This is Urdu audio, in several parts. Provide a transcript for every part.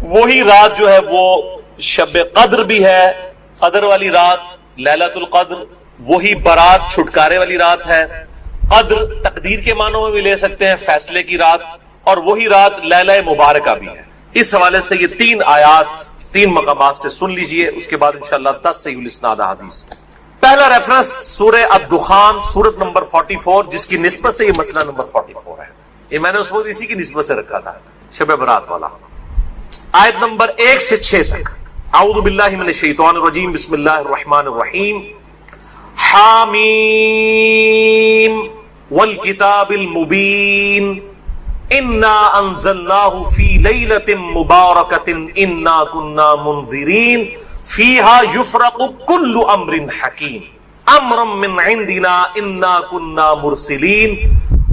وہی رات جو ہے وہ شب قدر بھی ہے، قدر والی رات لیلۃ القدر، وہی برات چھٹکارے والی رات ہے۔ قدر تقدیر کے معنوں میں بھی لے سکتے ہیں، فیصلے کی رات، اور وہی رات لیلہ مبارکہ بھی ہے۔ اس حوالے سے یہ 3 آیات 3 مقامات سے سن لیجئے، اس کے بعد انشاءاللہ 10 صحیح الاسناد احادیث۔ پہلا ریفرنس سورہ الدخان سورت نمبر 44، جس کی نسبت سے یہ مسئلہ نمبر 44 ہے۔ یہ میں نے اس وقت اسی کی نسبت سے رکھا تھا، شب برات والا۔ آیت نمبر 1 سے 6 تک۔ اعوذ باللہ من الشیطان الرجیم، بسم اللہ الرحمن الرحیم۔ حامیم والکتاب المبین انا انزلناہ فی لیلۃ مبارکۃ انا کنا منذرین فیہا یفرق کل امر حکیم امرا من عندنا انا کنا مرسلین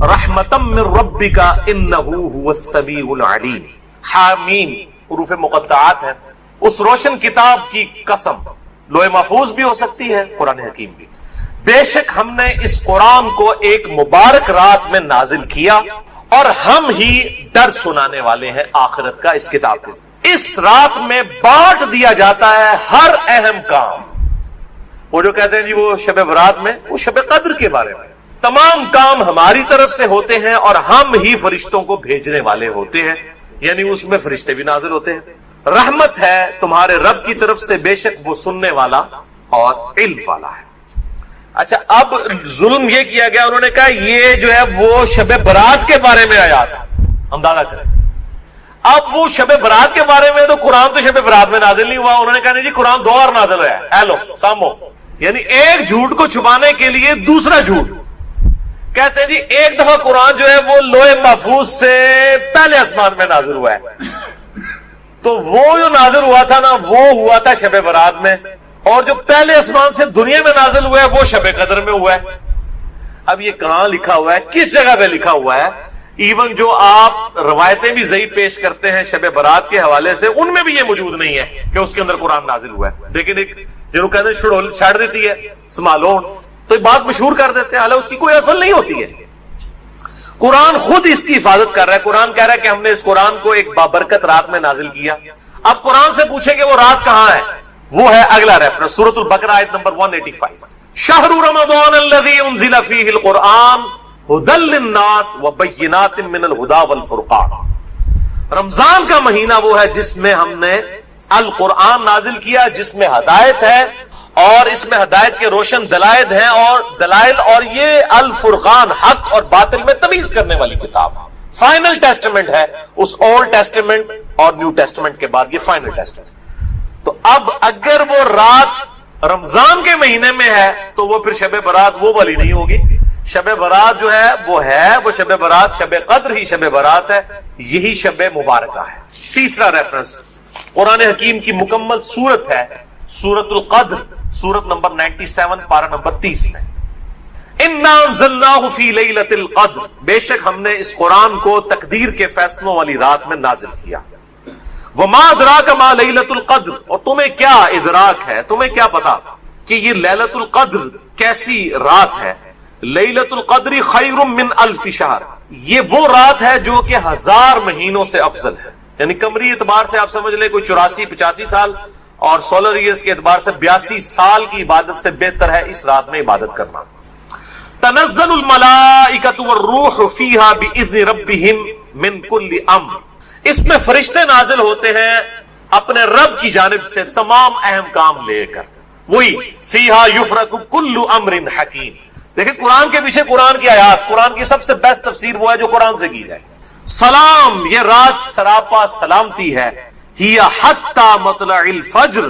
رحمتا من ربک انہ هو السمیع العلیم۔ حامیم حروف مقطعات ہیں، اس روشن کتاب کی قسم، لوح محفوظ بھی ہو سکتی ہے، قرآن حکیم بھی۔ بے شک ہم نے اس قرآن کو ایک مبارک رات میں نازل کیا اور ہم ہی ڈر سنانے والے ہیں آخرت کا اس کتاب کے ساتھ۔ اس رات میں بانٹ دیا جاتا ہے ہر اہم کام۔ وہ جو کہتے ہیں جی وہ شب برات میں، وہ شب قدر کے بارے میں تمام کام ہماری طرف سے ہوتے ہیں اور ہم ہی فرشتوں کو بھیجنے والے ہوتے ہیں، یعنی اس میں فرشتے بھی نازل ہوتے ہیں۔ رحمت ہے تمہارے رب کی طرف سے، بے شک وہ سننے والا اور علم والا ہے۔ اچھا، اب ظلم یہ کیا گیا، انہوں نے کہا یہ جو ہے وہ شب برات کے بارے میں آیات ہے، اندازہ کریں۔ اب وہ شب برات کے بارے میں تو قرآن تو شب برات میں نازل نہیں ہوا، انہوں نے کہا نہیں جی قرآن 2 بار نازل ہوا ہے، ہیلو سامو، یعنی ایک جھوٹ کو چھپانے کے لیے دوسرا جھوٹ۔ کہتے ہیں جی ایک دفعہ قرآن جو ہے وہ لوح محفوظ سے پہلے آسمان میں نازل ہوا ہے، تو وہ جو نازل ہوا تھا نا وہ ہوا تھا شب برات میں، اور جو پہلے آسمان سے دنیا میں نازل ہوا ہے وہ شب قدر میں ہوا ہے۔ اب یہ کہاں لکھا ہوا ہے، کس جگہ پہ لکھا ہوا ہے؟ ایون جو آپ روایتیں بھی ضعیف پیش کرتے ہیں شب برات کے حوالے سے، ان میں بھی یہ موجود نہیں ہے کہ اس کے اندر قرآن نازل ہوا ہے۔ لیکن ایک جنہوں کہتے ہیں چھڑ دیتی ہے سنبھالو، تو یہ بات مشہور کر دیتے ہیں، حالانکہ اس کی کوئی اصل نہیں ہوتی ہے۔ قرآن خود اس کی حفاظت کر رہا ہے، قرآن کہہ رہا ہے کہ ہم نے اس قرآن کو ایک بابرکت رات میں نازل کیا۔ اب قرآن سے پوچھیں کہ وہ رات کہاں ہے، وہ ہے اگلا ریفرنس سورۃ البقرہ آیت نمبر 185۔ شہر رمضان الذی انزل فیہ القرآن ھدی للناس وبینات من الھدی والفرقان۔ رمضان کا مہینہ وہ ہے جس میں ہم نے القرآن نازل کیا، جس میں ہدایت ہے اور اس میں ہدایت کے روشن دلائل ہیں اور یہ الفرقان حق اور باطل میں تمیز کرنے والی کتاب ہے۔ فائنل ٹیسٹمنٹ ہے، اس اولڈ ٹیسٹمنٹ اور نیو ٹیسٹمنٹ کے بعد یہ فائنل ٹیسٹمنٹ۔ تو اب اگر وہ رات رمضان کے مہینے میں ہے تو وہ پھر شب برات وہ والی نہیں ہوگی۔ شب برات جو ہے وہ شب برات، شب قدر ہی شب برات ہے، یہی شب مبارکہ ہے۔ تیسرا ریفرنس قرآن حکیم کی مکمل سورت ہے، سورۃ القدر، سورت نمبر 97 پارہ نمبر 30 میں۔ انا انزلناہ فی لیلۃ القدر، بے شک ہم نے اس قرآن کو تقدیر کے فیصلوں والی رات میں نازل کیا۔ وما ادراک ما لیلۃ القدر، اور تمہیں کیا ادراک ہے، تمہیں کیا پتا کہ یہ لیلۃ القدر کیسی رات ہے۔ لیلۃ القدر خیر من الف شہر، یہ وہ رات ہے جو کہ 1000 مہینوں سے افضل ہے، یعنی قمری اعتبار سے آپ سمجھ لیں کوئی 84-85 سال، اور سولر ایئرز کے اعتبار سے 82 سال کی عبادت سے بہتر ہے اس رات میں عبادت کرنا۔ تنزل الملائکۃ والروح فیہا باذن ربہم من کل امر، اس میں فرشتے نازل ہوتے ہیں اپنے رب کی جانب سے تمام اہم کام لے کر۔ وہی فیہا یفرق کل امر حکیم۔ دیکھیں قرآن کے پیچھے قرآن کی آیات، قرآن کی سب سے بیسٹ تفسیر وہ ہے جو قرآن سے کی جائے۔ سلام، یہ رات سراپا سلامتی ہے، ہی حتی مطلع الفجر،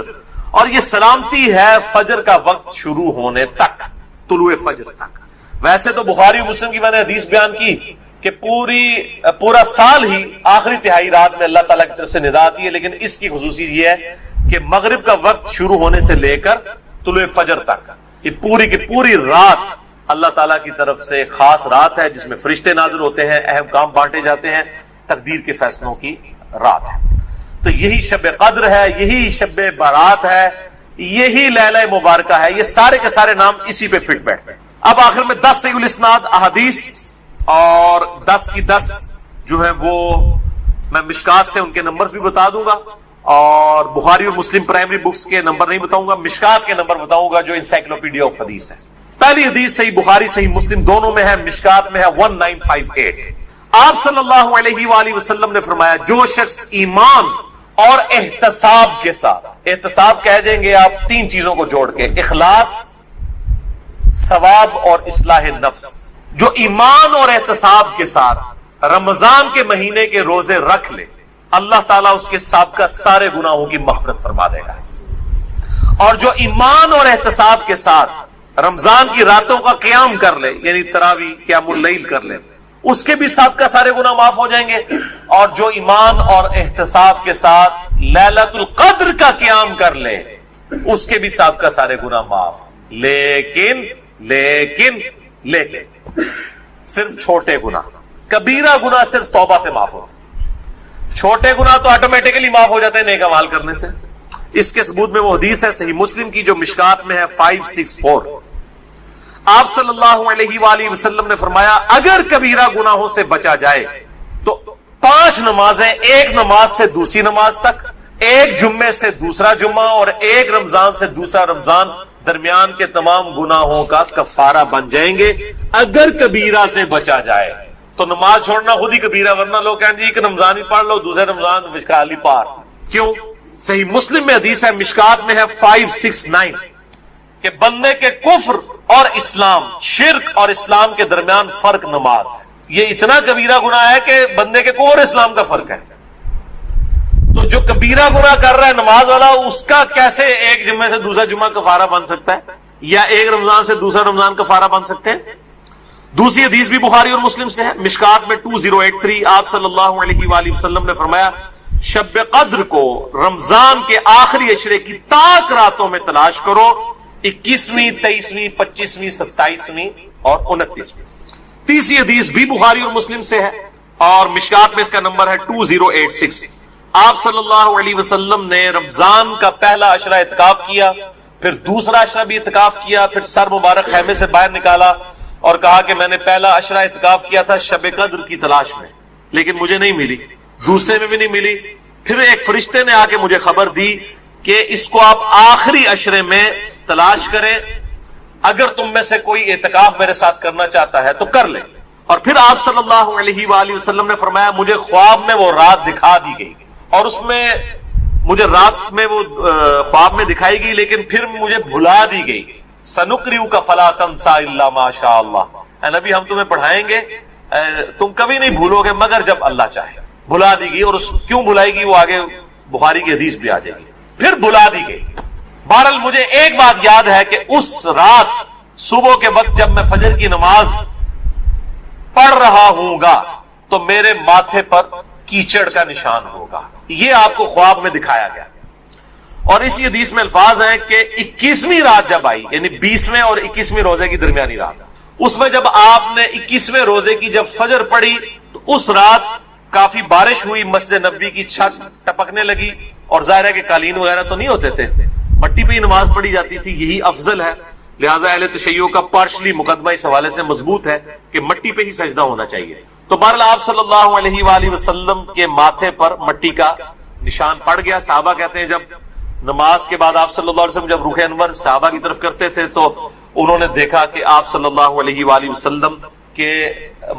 اور یہ سلامتی ہے فجر کا وقت شروع ہونے تک، طلوع فجر تک۔ ویسے تو بخاری و مسلم کی میں نے حدیث بیان کی کہ پورا سال ہی آخری تہائی رات میں اللہ تعالیٰ کی طرف سے ندا آتی ہے، لیکن اس کی خصوصیت یہ ہے کہ مغرب کا وقت شروع ہونے سے لے کر طلوع فجر تک یہ پوری کی پوری رات اللہ تعالیٰ کی طرف سے خاص رات ہے، جس میں فرشتے نازل ہوتے ہیں، اہم کام بانٹے جاتے ہیں، تقدیر کے فیصلوں کی رات ہے۔ تو یہی شب قدر ہے، یہی شب برات ہے، یہی لیلہ مبارکہ ہے، یہ سارے کے سارے نام اسی پہ فٹ بیٹھتے ہیں۔ اب آخر میں 10 صحیح الاسناد احادیث اور 10 کی 10 جو ہے وہ میں مشکات سے ان کے نمبرز بھی بتا دوں گا، اور بخاری اور مسلم پرائمری بکس کے نمبر نہیں بتاؤں گا، مشکات کے نمبر بتاؤں گا جو انسائکلوپیڈیا آف حدیث ہے۔ پہلی حدیث صحیح بخاری صحیح مسلم دونوں میں ہے، مشکات میں ہے 1958۔ آپ صلی اللہ علیہ وآلہ وسلم نے فرمایا جو شخص ایمان اور احتساب کے ساتھ، احتساب کہہ دیں گے آپ تین چیزوں کو جوڑ کے، اخلاص، ثواب اور اصلاح نفس، جو ایمان اور احتساب کے ساتھ رمضان کے مہینے کے روزے رکھ لے، اللہ تعالیٰ اس کے سابقہ سارے گناہوں کی مغفرت فرما دے گا۔ اور جو ایمان اور احتساب کے ساتھ رمضان کی راتوں کا قیام کر لے، یعنی تراویح قیام اللیل کر لے، اس کے بھی سابقہ سارے گناہ معاف ہو جائیں گے۔ اور جو ایمان اور احتساب کے ساتھ لیلۃ القدر کا قیام کر لے، اس کے بھی سابقہ سارے گناہ معاف، لیکن صرف چھوٹے گناہ، کبیرہ گناہ صرف توبہ سے معاف ہوتے، چھوٹے گناہ تو آٹومیٹکلی معاف ہو جاتے ہیں نیک اعمال کرنے سے۔ اس کے ثبوت میں وہ حدیث ہے صحیح مسلم کی جو مشکات میں ہے 564۔ آپ صلی اللہ علیہ وآلہ وسلم نے فرمایا اگر کبیرہ گناہوں سے بچا جائے تو 5 نمازیں، ایک نماز سے دوسری نماز تک، ایک جمعے سے دوسرا جمعہ، اور ایک رمضان سے دوسرا رمضان، درمیان کے تمام گناہوں کا کفارہ بن جائیں گے اگر کبیرہ سے بچا جائے۔ تو نماز چھوڑنا خود ہی کبیرہ، ورنہ لوگ کہیں جی کہ رمضان ہی پڑھ لو، دوسرے رمضان مشکال ہی پار، کیوں؟ صحیح مسلم میں حدیث ہے، مشکات میں ہے 569 کہ بندے کے کفر اور اسلام، شرک اور اسلام کے درمیان فرق نماز ہے۔ یہ اتنا کبیرہ گناہ ہے کہ بندے کے کفر اور اسلام کا فرق ہے۔ تو جو کبیرہ گناہ کر رہا ہے نماز والا، اس کا کیسے ایک جمعے سے دوسرا جمعہ کفارہ بن سکتا ہے، یا ایک رمضان سے دوسرا رمضان کفارہ بن سکتے ہیں؟ دوسری حدیث بھی بخاری اور مسلم سے ہے، مشکات میں 2083۔ آپ صلی اللہ علیہ وآلہ وسلم نے فرمایا شب قدر کو رمضان کے آخری عشرے کی تاک راتوں میں تلاش کرو، 21ویں، 23ویں، 25ویں، 27ویں اور 29ویں۔ تیسری حدیث بھی بخاری اور مسلم سے ہے، اور مشکات میں اس کا نمبر ہے 2086۔ آپ صلی اللہ علیہ وسلم نے رمضان کا پہلا عشرہ اعتکاف کیا، پھر دوسرا عشرہ بھی اعتکاف کیا، پھر سر مبارک خیمے سے باہر نکالا اور کہا کہ میں نے پہلا عشرہ اعتکاف کیا تھا شب قدر کی تلاش میں، لیکن مجھے نہیں ملی، دوسرے میں بھی نہیں ملی۔ پھر ایک فرشتے نے آ کے مجھے خبر دی کہ اس کو آپ آخری عشرے میں تلاش کریں، اگر تم میں سے کوئی اعتکاف میرے ساتھ کرنا چاہتا ہے تو کر لے۔ اور پھر آپ صلی اللہ علیہ وآلہ وسلم نے فرمایا مجھے خواب میں وہ رات دکھا دی گئی، اور اس میں مجھے رات میں وہ خواب میں دکھائی گئی، لیکن پھر مجھے بھلا دی گئی۔ سنقرئک فلا تنسى الا ما شاء اللہ، اے نبی ہم تمہیں پڑھائیں گے، تم کبھی نہیں بھولو گے مگر جب اللہ چاہے۔ بھلا دی گئی، اور اس کیوں بھلائی گئی وہ آگے بخاری کی حدیث بھی آ جائے گی۔ پھر بھلا دی گئی۔ بہرحال مجھے ایک بات یاد ہے کہ اس رات صبح کے وقت جب میں فجر کی نماز پڑھ رہا ہوں گا تو میرے ماتھے پر کیچڑ کا نشان ہوگا، یہ آپ کو خواب میں دکھایا گیا۔ اور اسی حدیث میں الفاظ ہیں کہ 21ویں رات جب آئی، یعنی 20ویں اور 21ویں روزے کی درمیانی رات، اس میں جب آپ نے 21ویں روزے کی جب فجر پڑھی تو اس رات کافی بارش ہوئی، مسجد نبوی کی چھت ٹپکنے لگی، اور ظاہر ہے کہ قالین وغیرہ تو نہیں ہوتے تھے، مٹی پہ ہی نماز پڑھی جاتی تھی، یہی افضل ہے۔ لہذا اہل تشیع کا پارشلی مقدمہ اس حوالے سے مضبوط ہے کہ مٹی پہ ہی سجدہ ہونا چاہیے۔ تو بہرحال آپ صلی اللہ علیہ وآلہ وسلم کے ماتھے پر مٹی کا نشان پڑ گیا۔ صحابہ کہتے ہیں جب نماز کے بعد آپ صلی اللہ علیہ وسلم جب رخ انور صحابہ کی طرف کرتے تھے تو انہوں نے دیکھا کہ آپ صلی اللہ علیہ وآلہ وسلم کے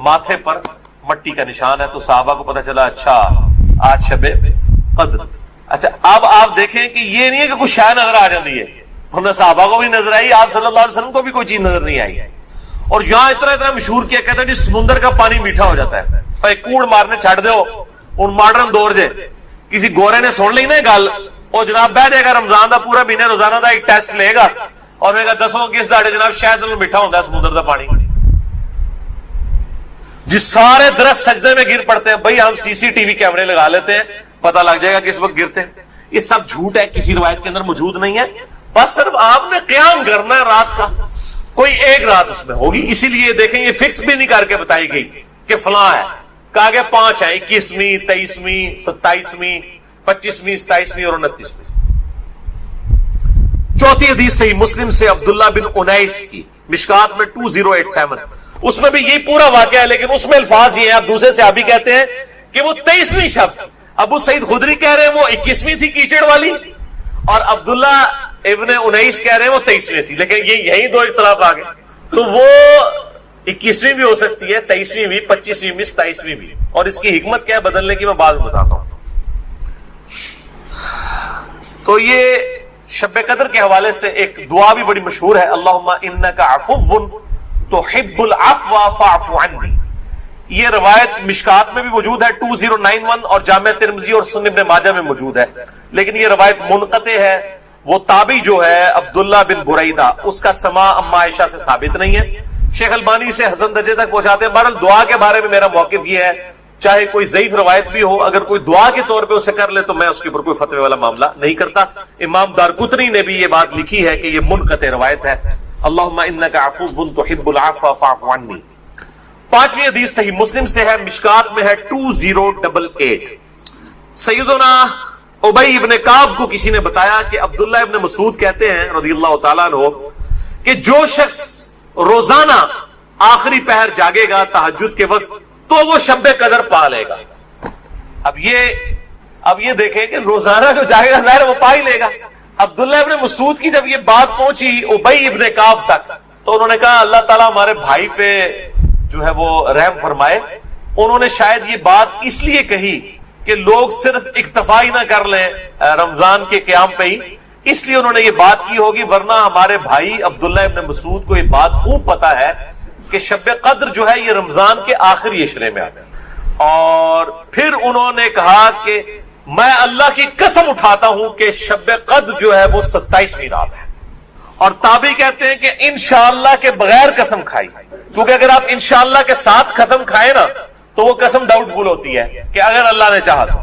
ماتھے پر مٹی کا نشان ہے، تو صحابہ کو پتہ چلا اچھا آج شب قدر۔ اچھا اب آپ دیکھیں کہ یہ نہیں ہے کہ کچھ شے نظر آ جاتی ہے، ورنہ صحابہ کو بھی نظر آئی، آپ صلی اللہ علیہ وسلم کو بھی کوئی چیز نظر نہیں آئی۔ اور یہاں اتنا مشہور کیا کہتے ہیں جی سمندر کا پانی میٹھا ہو جاتا ہے، اور کوڑ مارنے چھڑ دو ان ماڈرن دور جے کسی گورے نے سن لی نا گل، اور جناب بہ جائے گا رمضان دا پورا مہینے روزانہ دا ایک ٹیسٹ لے گا اور کہے گا دسو کس داڑے جناب شاید میٹھا ہوتا ہے سمندر دا پانی، جس سارے درخت سجدے میں گر پڑتے ہیں۔ بھائی ہم سی سی ٹی وی کیمرے لگا لیتے ہیں، پتہ لگ جائے گا کس وقت گرتے ہیں۔ یہ سب جھوٹ ہے، کسی روایت کے اندر موجود نہیں ہے، بس صرف آپ نے قیام کرنا ہے رات کا، کوئی ایک رات اس میں ہوگی۔ اسی لیے دیکھیں یہ فکس بھی نہیں کر کے بتائی گئی کہ فلاں ہے، کہا گیا 5 ہے، 21ویں، 23ویں، 27ویں، 25ویں، 27ویں اور 29ویں۔ چوتھی حدیث صحیح مسلم سے عبداللہ بن انیس کی، مشکات میں 2087، اس میں بھی یہی پورا واقعہ ہے، لیکن اس میں الفاظ یہ ہیں، آپ دوسرے صحابی کہتے ہیں کہ وہ 23ویں شب. ابو سعید خدری کہہ رہے ہیں وہ 21ویں تھی کیچڑ والی, اور عبداللہ ابن انیس کہہ رہے ہیں وہ 23ویں تھی. لیکن یہی دو اختلاف آ گئے. تو وہ 21ویں بھی ہو سکتی ہے, 23ویں بھی, 25ویں بھی, 27ویں بھی. اور اس کی حکمت کیا ہے بدلنے کی میں بعد میں بتاتا ہوں. تو یہ شب قدر کے حوالے سے ایک دعا بھی بڑی مشہور ہے, اللہم انک عفو تحب العفو فاعف عنی. یہ روایت مشکات میں بھی موجود ہے 2091, اور جامع ترمذی اور سنن ابن ماجہ میں موجود ہے. لیکن یہ روایت منقطع ہے. وہ تابعی جو ہے عبداللہ بن بریدہ, اس کا سماع اما عائشہ سے ثابت نہیں ہے. شیخ البانی سے حسن درجے تک پہنچاتے ہیں. بہرحال دعا کے بارے میں میرا موقف یہ ہے, چاہے کوئی ضعیف روایت بھی ہو, اگر کوئی دعا کے طور پہ اسے کر لے تو میں اس کے اوپر کوئی فتوی والا معاملہ نہیں کرتا. امام دارقطنی نے بھی یہ بات لکھی ہے کہ یہ منقطع روایت ہے. اللہم انک عفو تحب العفو فاعف عنی. 5ویں حدیث صحیح مسلم سے ہے, مشکات میں ہے 2088. سیدنا ابی ابن کعب کو کسی نے بتایا کہ عبداللہ ابن مسعود کہتے ہیں رضی اللہ تعالیٰ عنہ کہ جو شخص روزانہ آخری پہر جاگے گا تہجد کے وقت تو وہ شب قدر پا لے گا. اب یہ دیکھیں کہ روزانہ جو جاگے گا ظاہر وہ پا ہی لے گا. عبداللہ ابن مسعود کی جب یہ بات پہنچی ابی ابن کعب تک تو انہوں نے کہا اللہ تعالیٰ ہمارے بھائی پہ جو ہے وہ رحم فرمائے. انہوں نے شاید یہ بات اس لیے کہی کہ لوگ صرف اکتفا ہی نہ کر لیں رمضان کے قیام پہ ہی, اس لیے انہوں نے یہ بات کی ہوگی. ورنہ ہمارے بھائی عبداللہ ابن مسعود کو یہ بات خوب پتا ہے کہ شب قدر جو ہے یہ رمضان کے آخری عشرے میں آتا ہے. اور پھر انہوں نے کہا کہ میں اللہ کی قسم اٹھاتا ہوں کہ شب قدر جو ہے وہ 27ویں رات ہے. اور تابعی کہتے ہیں کہ انشاءاللہ کے بغیر قسم کھائی, کیونکہ اگر آپ انشاءاللہ کے ساتھ قسم کھائیں نا تو وہ قسم ڈاؤٹ فل ہوتی ہے کہ اگر اللہ نے چاہا تو.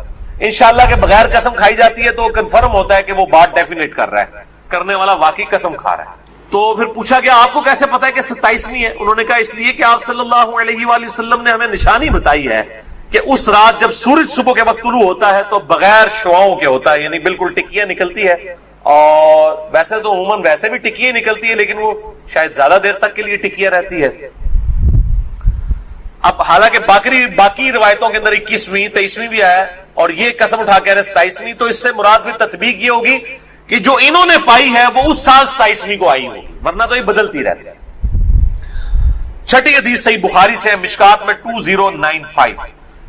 انشاءاللہ کے بغیر قسم کھائی جاتی ہے تو کنفرم ہوتا ہے کہ وہ بات ڈیفینیٹ کر رہا ہے, کرنے والا واقعی قسم کھا رہا ہے. تو پھر پوچھا گیا آپ کو کیسے پتا ہے کہ 27ویں ہے؟ انہوں نے کہا اس لیے کہ آپ صلی اللہ علیہ وآلہ وسلم نے ہمیں نشانی بتائی ہے کہ اس رات جب سورج صبح کے وقت طلوع ہوتا ہے تو بغیر شعاؤں کے ہوتا ہے, یعنی بالکل ٹکیاں نکلتی ہے. اور ویسے تو عموماً ویسے بھی ٹکیاں نکلتی ہے لیکن وہ شاید زیادہ دیر تک کے لیے ٹکیاں رہتی ہے. اب حالانکہ باقی روایتوں کے اندر 21ویں 23ویں بھی آیا اور یہ قسم اٹھا کہہ رہے 27ویں, تو اس سے مراد پھر تطبیق یہ ہوگی کہ جو انہوں نے پائی ہے وہ اس سال 27ویں کو آئی ہوگی, ورنہ تو یہ بدلتی رہتی ہے. 6ٹھی حدیث صحیح بخاری سے ہے, مشکات میں 2095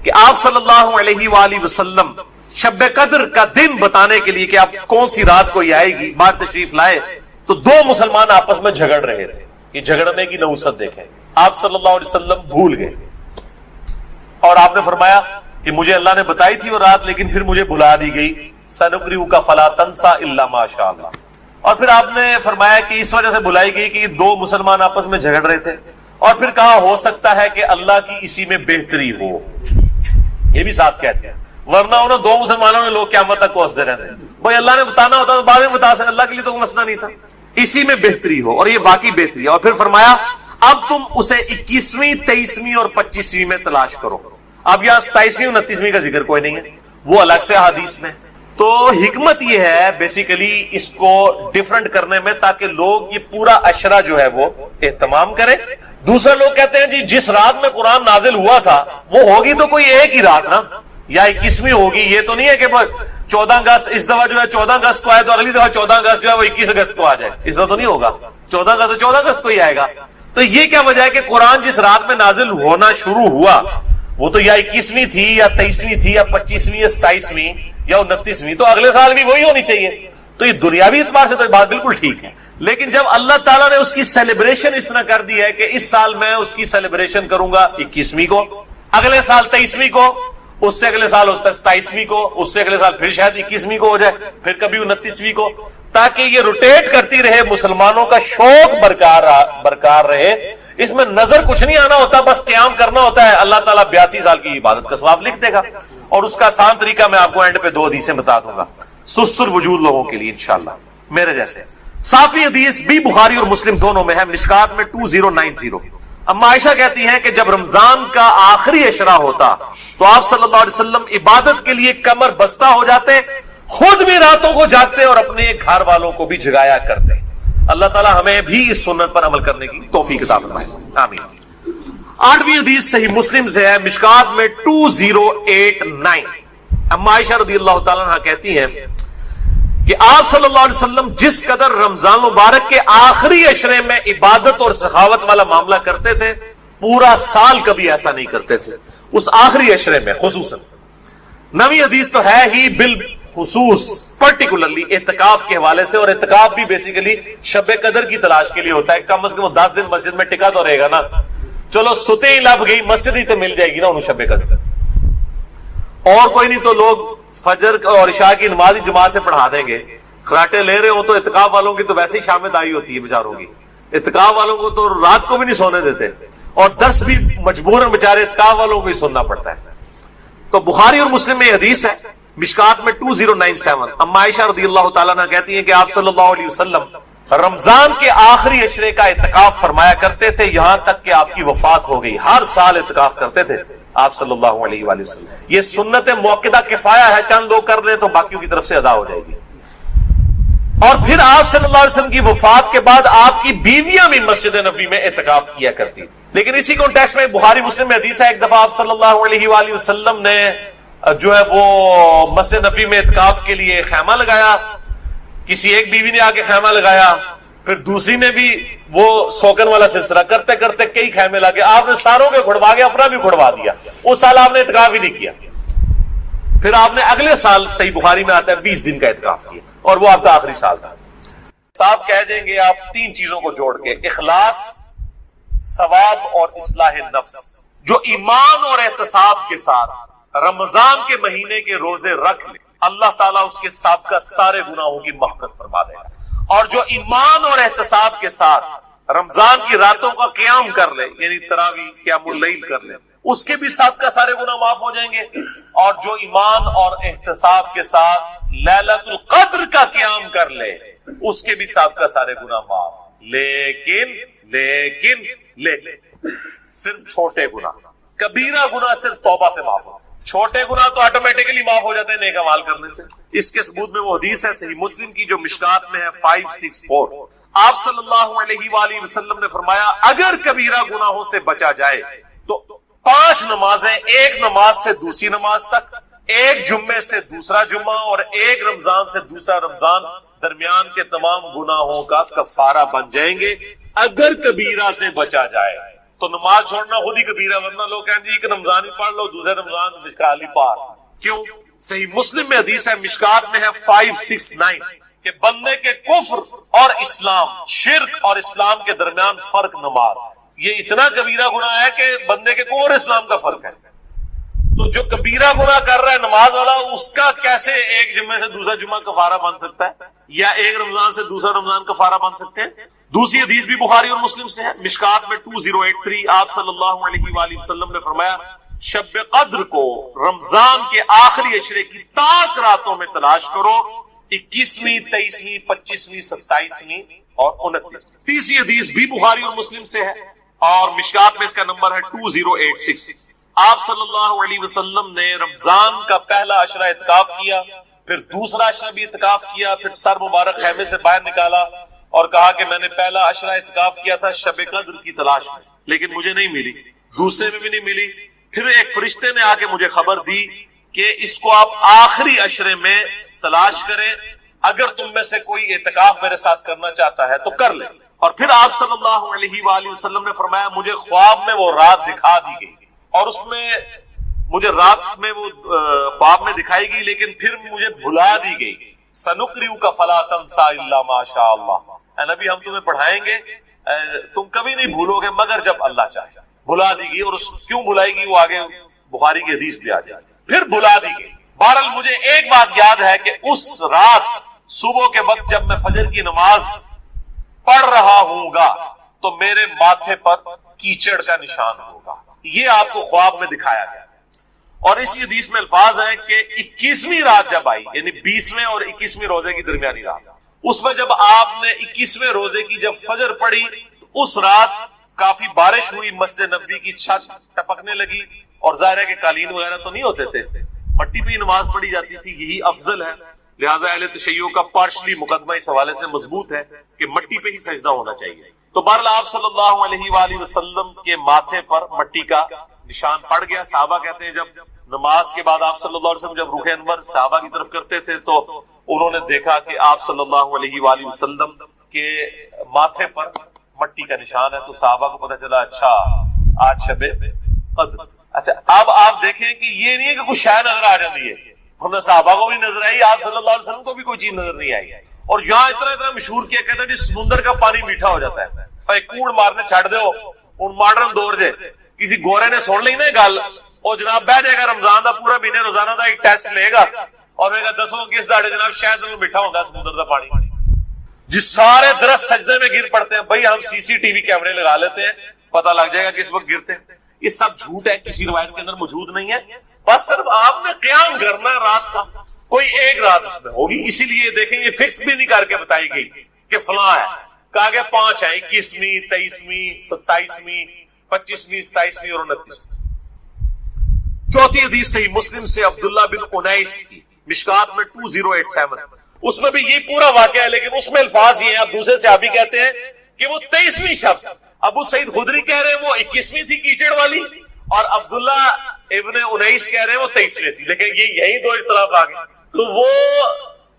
کہ آپ صلی اللہ علیہ وآلہ وسلم شب قدر کا دن بتانے کے لیے کہ آپ کون سی رات کو یہ آئے گی بار تشریف لائے تو 2 مسلمان آپس میں جھگڑ رہے تھے. یہ جھگڑنے کی نحوست دیکھیں. آپ صلی اللہ علیہ وسلم بھول گئے اور آپ نے فرمایا کہ مجھے اللہ نے بتائی تھی وہ رات لیکن پھر مجھے بھلا دی گئی, سنقرئک فلا تنسى الا ما شاء اللہ. اور پھر آپ نے فرمایا کہ اس وجہ سے بھلائی گئی کہ 2 مسلمان آپس میں جھگڑ رہے تھے, اور پھر کہا ہو سکتا ہے کہ اللہ کی اسی میں بہتری ہو. یہ بھی ساتھ کہتے ہیں, ورنہ انہوں 2 مسلمانوں نے لوگ قیامت تک کوستے رہتے ہیں. بھائی اللہ نے بتانا ہوتا تو بعد میں بتا سکتے, اللہ کے لیے تو کوئی مسئلہ نہیں تھا. اسی میں بہتری ہو, اور یہ واقعی بہتری ہے. اور پھر فرمایا اب تم اسے 21ویں 23ویں اور 25ویں میں تلاش کرو. اب یہاں 27ویں 29ویں کا ذکر کوئی نہیں ہے, وہ الگ سے حدیث میں. تو حکمت یہ ہے بیسیکلی اس کو ڈیفرنٹ کرنے میں تاکہ لوگ یہ پورا عشرہ جو ہے وہ اہتمام کریں. دوسرے لوگ کہتے ہیں جی جس رات میں قرآن نازل ہوا تھا وہ ہوگی تو کوئی ایک ہی رات نا, یا 21ویں ہوگی. یہ تو نہیں ہے کہ 14 اگست اس دفعہ جو ہے 14 اگست کو آئے تو اگلی دفعہ 14 اگست جو ہے وہ 21 اگست کو آ جائے, اس طرح تو نہیں ہوگا. 14 اگست تو 14 اگست کو ہی آئے گا. تو یہ کیا وجہ ہے کہ قرآن جس رات میں نازل ہونا شروع ہوا وہ تو یا 21ویں تھی یا 23ویں تھی یا 25ویں یا 27ویں یا 29ویں, تو اگلے سال بھی وہی ہونی چاہیے. تو یہ دنیاوی اعتبار سے تو یہ بات بالکل ٹھیک ہے. لیکن جب اللہ تعالیٰ نے اس کی سیلیبریشن اس طرح کر دی ہے کہ اس سال میں اس کی سیلیبریشن کروں گا 21ویں کو, اگلے سال 23ویں کو, اس سے اگلے سال 27ویں کو, اس سے اگلے سال پھر شاید 21ویں کو ہو جائے, پھر کبھی 29ویں کو, تاکہ یہ روٹیٹ کرتی رہے, مسلمانوں کا شوق برقرار رہے. اس میں نظر کچھ نہیں آنا ہوتا, بس قیام کرنا ہوتا ہے. اللہ تعالیٰ 82 سال کی عبادت کا ثواب لکھ دے گا. اور اس کا آسان طریقہ میں آپ کو اینڈ پہ 2 حدیثیں بتا دوں گا سست الوجود لوگوں کے لیے انشاءاللہ میرے جیسے. صافی حدیث بھی بخاری اور مسلم دونوں میں ہے, مشکات میں 2090. اما عائشہ کہتی ہیں کہ جب رمضان کا آخری عشرہ ہوتا تو آپ صلی اللہ علیہ وسلم عبادت کے لیے کمر بستہ ہو جاتے, خود بھی راتوں کو جاگتے اور اپنے گھر والوں کو بھی جگایا کرتے. اللہ تعالی ہمیں بھی اس سنت پر عمل کرنے کی توفیق عطا فرمائے, آمین. 8ویں حدیث صحیح مسلم سے ہے، مشکات میں 2089. اما عائشہ رضی اللہ تعالیٰ عنہ کہتی ہیں کہ آپ صلی اللہ علیہ وسلم جس قدر رمضان مبارک کے آخری عشرے میں عبادت اور سخاوت والا معاملہ کرتے تھے، پورا سال کبھی ایسا نہیں کرتے تھے، اس آخری عشرے میں خصوصاً. 9ویں حدیث تو ہے ہی بالخصوص پرٹیکولرلی اعتکاف کے حوالے سے، اور اعتکاف بھی بیسیکلی شب قدر کی تلاش کے لیے ہوتا ہے. کم از کم 10 دن مسجد میں ٹکا تو رہے گا نا، چلو ستے ہی لب گئی مسجد ہی تو مل جائے گی نا انہوں شب قدر، اور کوئی نہیں تو لوگ فجر اور عشاء کی نماز ہی جماعت سے پڑھا دیں گے. خراٹے لے رہے ہوں تو اعتکاف والوں کی تو ویسے ہی شام میں دائی ہوتی ہے بیچاروں کی، اعتکاف والوں کو تو رات کو بھی نہیں سونے دیتے، اور درس بھی مجبوراً بیچارے اعتکاف والوں کو ہی سننا پڑتا ہے. تو بخاری اور مسلم میں حدیث ہے مشکات میں 2097. اما عائشہ رضی اللہ تعالیٰ عنہ کہتی ہیں کہ آپ صلی اللہ علیہ وسلم رمضان کے آخری عشرے کا اعتکاف فرمایا کرتے تھے یہاں تک کہ آپ کی وفات ہو گئی. ہر سال اعتکاف کرتے تھے آپ صلی اللہ علیہ وآلہ وسلم. یہ سنت موقدہ کفایہ ہے، چند لوگ کر لیں تو باقیوں کی طرف سے ادا ہو جائے گی. اور پھر آپ صلی اللہ علیہ وسلم کی وفات کے بعد آپ کی بیویاں بھی مسجد نبوی میں اعتکاف کیا کرتی. لیکن اسی کانٹیکسٹ میں بخاری مسلم میں حدیث ہے، ایک دفعہ آپ صلی اللہ علیہ وآلہ وسلم نے جو ہے وہ مسجد نبوی میں اعتکاف کے لیے خیمہ لگایا. کسی ایک بیوی نے آ کے خیمہ لگایا، پھر دوسری نے بھی وہ سوکن والا سلسلہ کرتے کرتے کئی خیمے لگے. آپ نے ساروں کے کھڑوا کے اپنا بھی کھڑوا دیا. اس سال آپ نے اعتکاف ہی نہیں کیا. پھر آپ نے اگلے سال صحیح بخاری میں آتا ہے 20 دن کا اعتکاف کیا، اور وہ آپ کا آخری سال تھا. صاحب کہہ دیں گے آپ 3 چیزوں کو جوڑ کے، اخلاص، ثواب اور اصلاح نفس. جو ایمان اور احتساب کے ساتھ رمضان کے مہینے کے روزے رکھ لے، اللہ تعالیٰ اس کے سابقہ سارے گناہوں کی مغفرت فرما دے گا. اور جو ایمان اور احتساب کے ساتھ رمضان کی راتوں کا قیام کر لے، یعنی تراویح قیام اللیل کر لے، اس کے بھی سابقہ سارے گناہ معاف ہو جائیں گے. اور جو ایمان اور احتساب کے ساتھ لیلۃ القدر کا قیام کر لے، اس کے بھی سابقہ سارے گناہ معاف. لیکن صرف چھوٹے گناہ، کبیرہ گناہ صرف توبہ سے معاف ہو. چھوٹے گناہ تو آٹومیٹکلی معاف ہو جاتے ہیں نیک اعمال کرنے سے. اس کے ثبوت میں وہ حدیث ہے صحیح مسلم کی جو مشکات میں ہے 564. آپ صلی اللہ علیہ وآلہ وسلم نے فرمایا اگر کبیرہ گناہوں سے بچا جائے تو 5 نمازیں، ایک نماز سے دوسری نماز تک، ایک جمعے سے دوسرا جمعہ، اور ایک رمضان سے دوسرا رمضان، درمیان کے تمام گناہوں کا کفارہ بن جائیں گے اگر کبیرہ سے بچا جائے. تو نماز چھوڑنا خود ہی کبیرہ، ورنہ لوگ کہیں گے کہ رمضان ہی پڑھ لو، دوسرے رمضان مشکال ہی پار. کیوں؟ صحیح مسلم میں حدیث ہے مشکات میں ہے 569 کہ بندے کے کفر اور اسلام، شرک اور اسلام کے درمیان فرق نماز. یہ اتنا کبیرہ گناہ ہے کہ بندے کے کفر اور اسلام کا فرق ہے. تو جو کبیرہ گناہ کر رہا ہے نماز والا، اس کا کیسے ایک جمعے سے دوسرا جمعہ کفارہ بن سکتا ہے، یا ایک رمضان سے دوسرا رمضان کفارہ بن سکتے ہیں؟ دوسری حدیث بھی بخاری اور مسلم سے ہے مشکات میں 2083. آپ صلی اللہ علیہ وآلہ وسلم نے فرمایا شب قدر کو رمضان کے آخری عشرے کی تاک راتوں میں تلاش کرو، 21ویں، 23ویں، 25ویں، 27ویں اور 29. تیسری حدیث بھی بخاری اور مسلم سے ہے اور مشکات میں اس کا نمبر ہے 2086. آپ صلی اللہ علیہ وسلم نے رمضان کا پہلا عشرہ اعتکاف کیا، پھر دوسرا عشرہ بھی اعتکاف کیا، پھر سر مبارک خیمے سے باہر نکالا اور کہا کہ میں نے پہلا عشرہ اعتکاف کیا تھا شب قدر کی تلاش میں، لیکن مجھے نہیں ملی، دوسرے میں بھی نہیں ملی. پھر ایک فرشتے نے آ کے مجھے خبر دی کہ اس کو آپ آخری عشرے میں تلاش کریں، اگر تم میں سے کوئی اعتکاف میرے ساتھ کرنا چاہتا ہے تو کر لے. اور پھر آپ صلی اللہ علیہ وآلہ وسلم نے فرمایا مجھے خواب میں وہ رات دکھا دی گئی، اور اس میں مجھے رات میں وہ خواب میں دکھائی گئی لیکن پھر مجھے بھلا دی گئی. سنقرئک فلا تنسى الا ما شاء اللہ، اے نبی ہم تمہیں پڑھائیں گے، تم کبھی نہیں بھولو گے مگر جب اللہ چاہے. بھلا دی گئی، اور اس کیوں بھلائی گئی وہ آگے بخاری کی حدیث بھی آ جائے. پھر بھلا دی گئی. بہرحال مجھے ایک بات یاد ہے کہ اس رات صبح کے وقت جب میں فجر کی نماز پڑھ رہا ہوں گا تو میرے ماتھے پر کیچڑ کا نشان ہوگا. یہ آپ کو خواب میں دکھایا گیا. اور اسی حدیث میں الفاظ ہیں کہ 21ویں رات جب آئی، یعنی 20ویں اور 21ویں روزے کی درمیانی رات، اس میں جب آپ نے 21ویں روزے کی جب فجر پڑھی تو اس رات کافی بارش ہوئی، مسجد نبوی کی چھت ٹپکنے لگی، اور ظاہر ہے کہ قالین وغیرہ تو نہیں ہوتے تھے، مٹی پہ ہی نماز پڑھی جاتی تھی، یہی افضل ہے. لہٰذا اہل تشیع کا پارشلی مقدمہ اس حوالے سے مضبوط ہے کہ مٹی پہ ہی سجدہ ہونا چاہیے. تو بہرحال آپ صلی اللہ علیہ وآلہ وسلم کے ماتھے پر مٹی کا نشان پڑ گیا. صحابہ کہتے ہیں جب نماز کے بعد آپ صلی اللہ علیہ وسلم جب رخ انور صحابہ کی طرف کرتے تھے تو انہوں نے دیکھا کہ آپ صلی اللہ علیہ وآلہ وسلم کے ماتھے پر مٹی کا نشان ہے. تو صحابہ کو پتہ چلا اچھا آج شب قدر. اچھا اب آپ دیکھیں کہ یہ نہیں ہے کہ کوئی شے نظر آ جاتی ہے, ہمیں صحابہ کو بھی نظر آئی, آپ صلی اللہ علیہ وسلم کو بھی کوئی چیز نظر نہیں آئی. اور یہاں اتنا مشہور کیا کہتے ہیں جس سمندر کا پانی میٹھا ہو جاتا ہے, بھائی کوڑ مارنے چھڑ دو ان ماڈرن دور دے کسی گورے نے سن لی نا گل اور جناب بہ جائے گا رمضان دا پورا مہینے روزانہ دا ایک ٹیسٹ لے گا اور میں کہا دسو کس داڑے جناب شاید وہ میٹھا ہوتا ہے سمندر دا پانی. جس سارے درخت سجدے میں گر پڑتے ہیں, بھائی ہم سی سی ٹی وی کیمرے لگا لیتے ہیں پتہ لگ جائے گا کس وقت گرتے ہیں. یہ سب جھوٹ ہے, کسی روایت کے اندر موجود نہیں ہے. بس صرف آپ نے قیام کرنا ہے رات کا, کوئی ایک رات اس میں ہوگی. اسی لیے دیکھیں یہ فکس بھی نہیں کر کے بتائی گئی کہ فلاں ہے, کہا کہ 5 ہے, 21ویں 23ویں 27ویں 25ویں 27ویں اور 29ویں. چوتھی حدیث صحیح مسلم سے عبداللہ بن انیس کی مشکات میں 2087, اس میں بھی یہ پورا واقعہ ہے لیکن اس میں الفاظ یہ ہیں. اب دوسرے صحابی کہتے ہیں کہ وہ 23ویں شب, ابو سعید خدری کہہ رہے ہیں وہ 21ویں تھی کیچڑ والی, اور عبداللہ ابن انیس کہہ رہے ہیں وہ 23ویں تھی. لیکن یہ یہی دو اختلاف آ گئے, تو وہ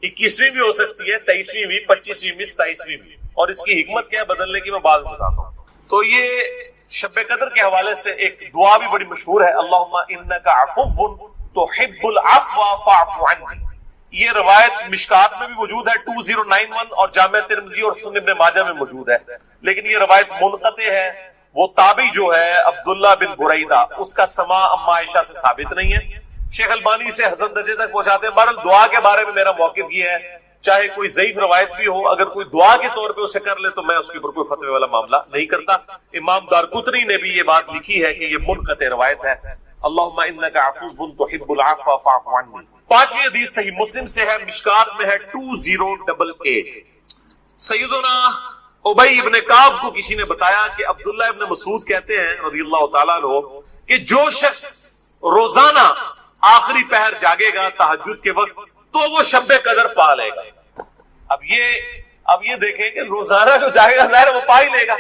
21ویں بھی ہو سکتی ہے, 23ویں بھی, 25ویں بھی, 27ویں بھی. اور اس کی حکمت کیا ہے بدلنے کی میں بعد میں بتاتا ہوں. تو یہ شب قدر کے حوالے سے ایک دعا بھی بڑی مشہور ہے, اللہم انک عفو تحب العفو فاعف عنی. یہ روایت مشکات میں بھی موجود ہے 2091 اور جامع ترمذی اور سنن ابن ماجہ میں موجود ہے, لیکن یہ روایت منقطع ہے. وہ تابعی جو ہے عبداللہ بن بریدہ اس کا سماع اما عائشہ سے ثابت نہیں ہے. شیخ البانی سے حسن درجے تک پہنچاتے ہیں. بہرحال دعا کے بارے میں میرا موقف یہ ہے چاہے کوئی ضعیف روایت بھی ہو, اگر کوئی دعا کے طور پہ اسے کر لے تو میں اس کے اوپر کوئی فتوی والا معاملہ نہیں کرتا. امام دارقطنی نے بھی یہ بات لکھی ہے کہ یہ منقطع روایت ہے. اللہم انک عفو تحب العفو فاعف عنی. 5ویں حدیث صحیح مسلم سے ہے, مشکات میں ہے 2088. سیدنا ابی ابن کعب کو کسی نے بتایا کہ عبداللہ ابن مسعود کہتے ہیں رضی اللہ تعالیٰ عنہ کہ جو شخص روزانہ آخری پہر جاگے گا تہجد کے وقت تو وہ شب قدر پا لے گا. اب یہ دیکھیں کہ روزانہ جو جاگے گا ظاہر وہ پا ہی لے گا.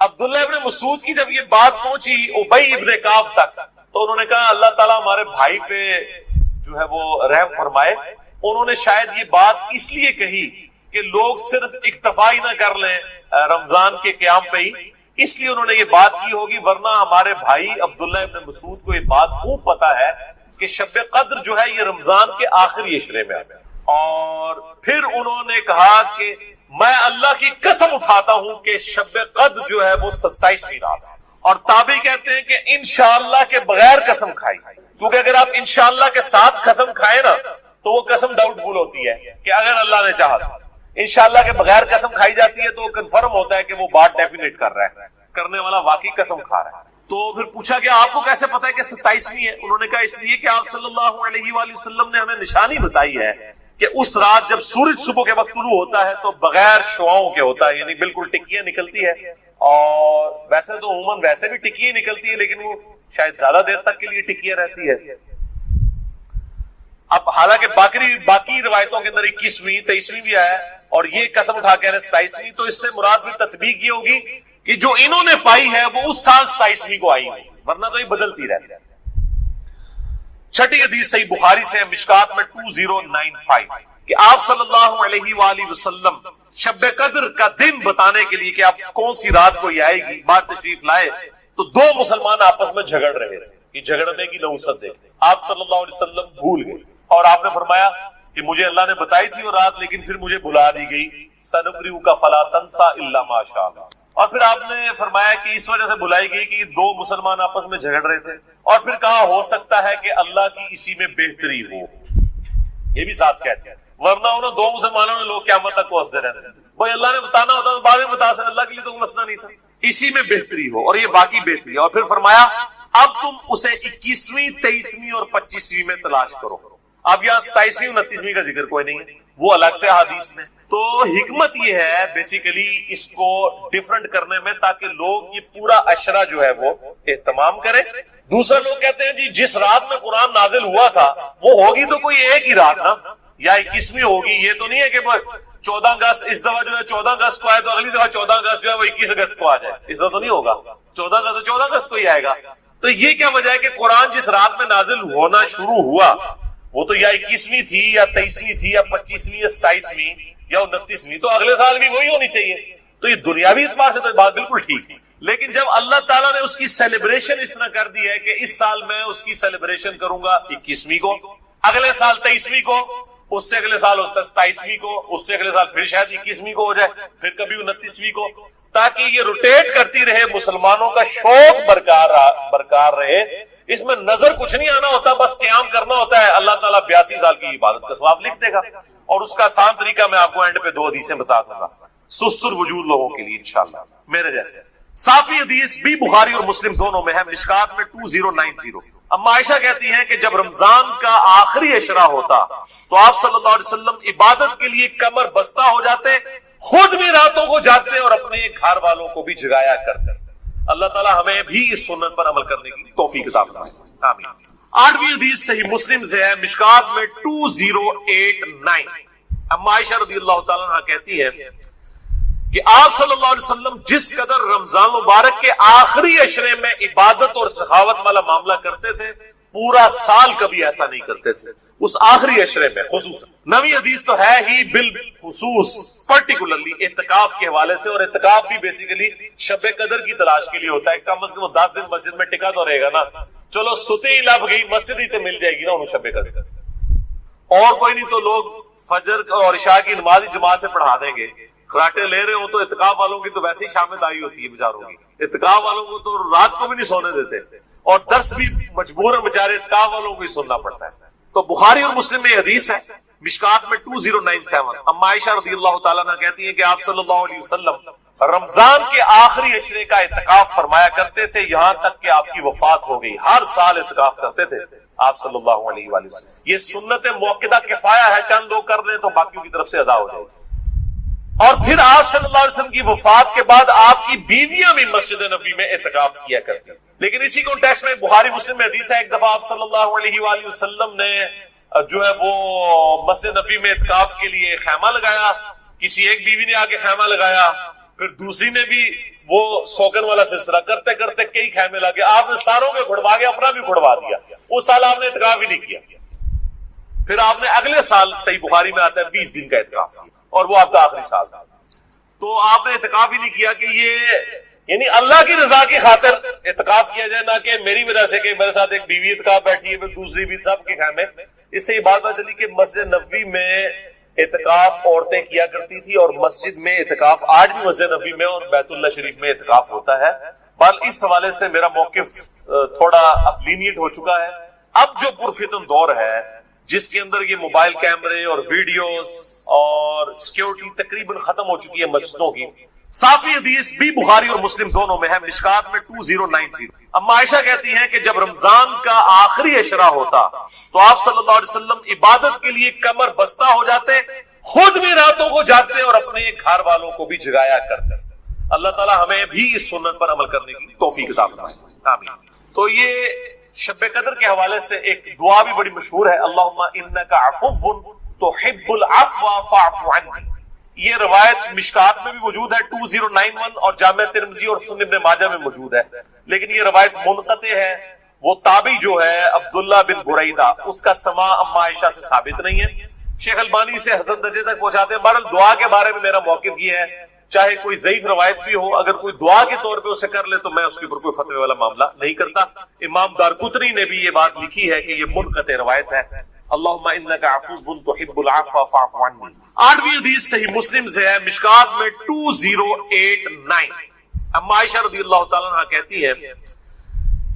عبداللہ ابن مسعود کی جب یہ بات پہنچی ابی ابن کعب تک تو انہوں نے کہا اللہ تعالیٰ ہمارے بھائی پہ جو ہے وہ رحم فرمائے. انہوں نے شاید یہ بات اس لیے کہی کہ لوگ صرف اکتفا ہی نہ کر لیں رمضان کے قیام پہ ہی, اس لیے انہوں نے یہ بات کی ہوگی, ورنہ ہمارے بھائی عبداللہ ابن مسعود کو یہ بات خوب پتا ہے کہ شب قدر جو ہے یہ رمضان کے آخری عشرے میں آتا ہے. اور پھر انہوں نے کہا کہ میں اللہ کی قسم اٹھاتا ہوں کہ شب قدر جو ہے وہ 27ویں رات ہے. اور تابعی کہتے ہیں کہ انشاءاللہ کے بغیر قسم کھائی, کیونکہ اگر آپ انشاءاللہ کے ساتھ قسم کھائیں نا تو وہ قسم ڈاؤٹ فل ہوتی ہے کہ اگر اللہ نے چاہا. انشاءاللہ کے بغیر قسم کھائی جاتی ہے تو کنفرم ہوتا ہے کہ وہ بات ڈیفینیٹ کر رہا ہے, کرنے والا واقعی قسم کھا رہا ہے. تو پھر پوچھا کہ آپ کو کیسے پتا ہے کہ 27ویں ہے؟ انہوں نے کہا اس لیے کہ آپ صلی اللہ علیہ وآلہ وسلم نے ہمیں نشانی بتائی ہے کہ اس رات جب سورج صبح کے وقت طلوع ہوتا ہے تو بغیر شعاؤں کے ہوتا ہے, یعنی بالکل ٹکیاں نکلتی ہے. اور ویسے تو عموماً ویسے بھی ٹکیاں نکلتی ہے لیکن وہ شاید زیادہ دیر تک کے لیے ٹکیاں رہتی ہے. اب حالانکہ باقی روایتوں کے اندر 21ویں 23ویں بھی آیا اور یہ قسم اٹھا کے 27ویں, تو اس سے مراد بھی تطبیق یہ ہوگی کہ جو انہوں نے پائی ہے وہ اس سال 27ویں کو آئی ہوئی, ورنہ تو یہ بدلتی رہتی ہے. 6ٹھی حدیث صحیح بخاری سے مشکات میں 2095 کہ آپ صلی اللہ علیہ وآلہ وسلم شب قدر کا دن بتانے کے لیے کہ آپ کون سی رات کو یہ آئے گی بات تشریف لائے تو 2 مسلمان آپس میں جھگڑ رہے تھے. یہ جھگڑنے کی نحوست دیکھتے آپ صلی اللہ علیہ وسلم بھول گئے اور آپ نے فرمایا کہ مجھے اللہ نے بتائی تھی وہ رات لیکن پھر مجھے بھلا دی گئی, سنقرئک فلا تنسى الا ما شاء اللہ. اور پھر آپ نے فرمایا کہ اس وجہ سے بھلائی گئی کہ 2 مسلمان آپس میں جھگڑ رہے تھے, اور پھر کہا ہو سکتا ہے کہ اللہ کی اسی میں بہتری ہو. یہ بھی ساتھ کہتے ہیں, ورنہ انہوں 2 مسلمانوں نے لوگ قیامت تک کوستے رہتے ہیں. بھائی اللہ نے بتانا ہوتا تو بعد میں بتا سکتے, اللہ کے لیے تو کوئی مسئلہ نہیں تھا. اسی میں بہتری ہو, اور یہ واقعی بہتری ہے. اور پھر فرمایا اب تم اسے 21ویں 23ویں اور 25ویں میں تلاش کرو. اب یہاں 27ویں 29ویں کا ذکر کوئی نہیں ہے, وہ الگ سے حدیث میں. تو حکمت یہ ہے بیسیکلی اس کو ڈیفرنٹ کرنے میں تاکہ لوگ یہ پورا عشرہ جو ہے وہ اہتمام کریں. دوسرا لوگ کہتے ہیں جی جس رات میں قرآن نازل ہوا تھا وہ ہوگی تو کوئی ایک ہی رات نا, یا 21ویں ہوگی. یہ تو نہیں ہے کہ 14 اگست اس دفعہ جو ہے 14 اگست کو آئے تو اگلی دفعہ 14 اگست جو ہے وہ 21 اگست کو آ جائے، اس طرح تو نہیں ہوگا، 14 اگست 14 اگست کو ہی آئے گا۔ تو یہ کیا وجہ ہے کہ قرآن جس رات میں نازل ہونا شروع ہوا وہ تو یا 21ویں تھی یا 23ویں تھی یا 25ویں یا 27ویں یا 29ویں، تو اگلے سال بھی وہی ہونی چاہیے۔ تو یہ دنیاوی اعتبار سے تو بات بالکل ٹھیک ہے، لیکن جب اللہ تعالیٰ نے اس کی سیلیبریشن اس طرح کر دی ہے کہ اس سال میں اس کی سیلیبریشن کروں گا 21ویں کو، اگلے سال 23ویں کو، اس سے اگلے سال 27ویں کو، اس سے اگلے سال پھر شاید 21ویں کو ہو جائے، پھر کبھی 29ویں کو، تاکہ یہ روٹیٹ کرتی رہے، مسلمانوں کا شوق برقرار رہے۔ اس میں نظر کچھ نہیں آنا ہوتا، بس قیام کرنا ہوتا ہے، اللہ تعالیٰ 82 سال کی عبادت کا ثواب لکھ دے گا۔ اور اس کا آسان طریقہ میں آپ کو اینڈ پہ 2 حدیثیں بتا دوں گا سست الوجود لوگوں کے لیے انشاءاللہ میرے جیسے۔ صافی حدیث بھی بخاری اور مسلم دونوں میں ہے، مشکات میں 2090۔ اما عائشہ کہتی ہیں کہ جب رمضان کا آخری عشرہ ہوتا تو آپ صلی اللہ علیہ وسلم عبادت کے لیے کمر بستہ ہو جاتے، خود بھی راتوں کو جاگتے اور اپنے گھر والوں کو بھی جگایا کرتے۔ اللہ تعالیٰ ہمیں بھی اس سنت پر عمل کرنے کی توفیق عطا فرمائے، آمین۔ 8ویں حدیث صحیح مسلم سے ہے، مشکات میں 2089۔ اما عائشہ رضی اللہ تعالیٰ عنہ کہتی ہے کہ آپ صلی اللہ علیہ وسلم جس قدر رمضان مبارک کے آخری عشرے میں عبادت اور سخاوت والا معاملہ کرتے تھے، پورا سال کبھی ایسا نہیں کرتے تھے، اس آخری عشرے میں خصوصاً۔ 9ویں حدیث تو ہے ہی بالخصوص پرٹیکولرلی اعتکاف کے حوالے سے، اور اعتکاف بھی بیسیکلی شب قدر کی تلاش کے لیے ہوتا ہے، کم از کم 10 دن مسجد میں ٹکا تو رہے گا نا، چلو ستے ہی لب گئی مسجد ہی تو مل جائے گی نا انہوں شب قدر، اور کوئی نہیں تو لوگ فجر اور عشاء کی نماز ہی جماعت سے پڑھا دیں گے۔ خراٹے لے رہے ہوں تو اعتکاف والوں کی تو ویسے ہی شامل آئی ہوتی ہے بیچاروں کی، اعتکاف والوں کو تو رات کو بھی نہیں سونے دیتے، اور درس بھی مجبور بیچارے اعتکاف والوں کو ہی سننا پڑتا ہے۔ تو بخاری اور مسلم میں حدیث ہے، مشکات میں 2097۔ اما عائشہ رضی اللہ تعالیٰ عنہ کہتی ہیں کہ آپ صلی اللہ علیہ وسلم رمضان کے آخری عشرے کا اعتکاف فرمایا کرتے تھے، یہاں تک کہ آپ کی وفات ہو گئی۔ ہر سال اعتکاف کرتے تھے آپ صلی اللہ علیہ وآلہ وسلم۔ یہ سنت موقدہ کفایہ ہے، چند لوگ کر لیں تو باقیوں کی طرف سے ادا ہو جائے گی۔ اور پھر آپ صلی اللہ علیہ وسلم کی وفات کے بعد آپ کی بیویاں بھی مسجد نبی میں اعتکاف کیا کرتی ہیں۔ لیکن اسی کانٹیکسٹ میں بخاری مسلم میں حدیث ہے، ایک دفعہ آپ صلی اللہ علیہ وآلہ وسلم نے جو ہے وہ مسجد نبی میں اعتکاف کے لیے خیمہ لگایا، کسی ایک بیوی نے آ کے خیمہ لگایا، پھر دوسری نے بھی وہ سوگن والا سلسلہ کرتے کرتے کئی خیمے لگے، آپ نے ساروں کے کھڑوا کے اپنا بھی کھڑوا دیا، اس سال آپ نے اعتکاف ہی نہیں کیا۔ پھر آپ نے اگلے سال صحیح بخاری میں آتا ہے 20 دن کا اعتکاف کیا، اور وہ آپ کا آخری سال تھا۔ تو آپ نے اعتکاف ہی نہیں کیا کہ یہ یعنی اللہ کی رضا کی خاطر اعتکاف کیا جائے، نہ کہ میری وجہ سے کہ میرے ساتھ ایک بیوی اعتکاف بیٹھی ہے پھر دوسری بھی، سب کے خیمے۔ اس سے یہ بات پتہ چلی کہ مسجد نبوی میں اعتکاف عورتیں کیا کرتی تھی، اور مسجد میں اعتکاف آج بھی مسجد نبوی میں اور بیت اللہ شریف میں اعتکاف ہوتا ہے۔ بل اس حوالے سے میرا موقف تھوڑا اب لینیٹ ہو چکا ہے۔ اب جو پرفتن دور ہے جس کے اندر یہ موبائل کیمرے اور ویڈیوز اور سیکیورٹی تقریباً ختم ہو چکی ہے مسجدوں کی۔ صافی حدیث بھی بخاری اور مسلم دونوں میں ہے، مشکات میں 2090۔ اما عائشہ کہتی ہیں کہ جب رمضان کا آخری عشرہ ہوتا تو آپ صلی اللہ علیہ وسلم عبادت کے لیے کمر بستہ ہو جاتے، خود بھی راتوں کو جاگتے اور اپنے گھر والوں کو بھی جگایا کرتے۔ اللہ تعالیٰ ہمیں بھی اس سنت پر عمل کرنے کی توفیق عطا فرمائے، آمین۔ تو یہ شب قدر کے حوالے سے ایک دعا بھی بڑی مشہور ہے، اللہم انک عفو تحب العفو فاعف عنی۔ یہ روایت مشکات میں بھی موجود ہے 2091، اور جامع ترمذی اور سنن ابن ماجہ میں موجود ہے، لیکن یہ روایت منقطع ہے۔ وہ تابعی جو ہے عبداللہ بن بریدہ، اس کا سماع اما عائشہ سے ثابت نہیں ہے۔ شیخ البانی سے حسن درجے تک پہنچاتے ہیں۔ بہرحال دعا کے بارے میں میرا موقف یہ ہے، چاہے کوئی ضعیف روایت بھی ہو، اگر کوئی دعا کے طور پہ اسے کر لے تو میں اس کے اوپر کوئی فتوی والا معاملہ نہیں کرتا۔ امام دارقطنی نے بھی یہ بات لکھی ہے کہ یہ منقطع روایت ہے، اللہم انک عفو تحب العفو فاعف عنی۔ 8ویں حدیث صحیح مسلم سے ہے، مشکات میں 2089۔ اما عائشہ رضی اللہ تعالیٰ عنہ کہتی ہے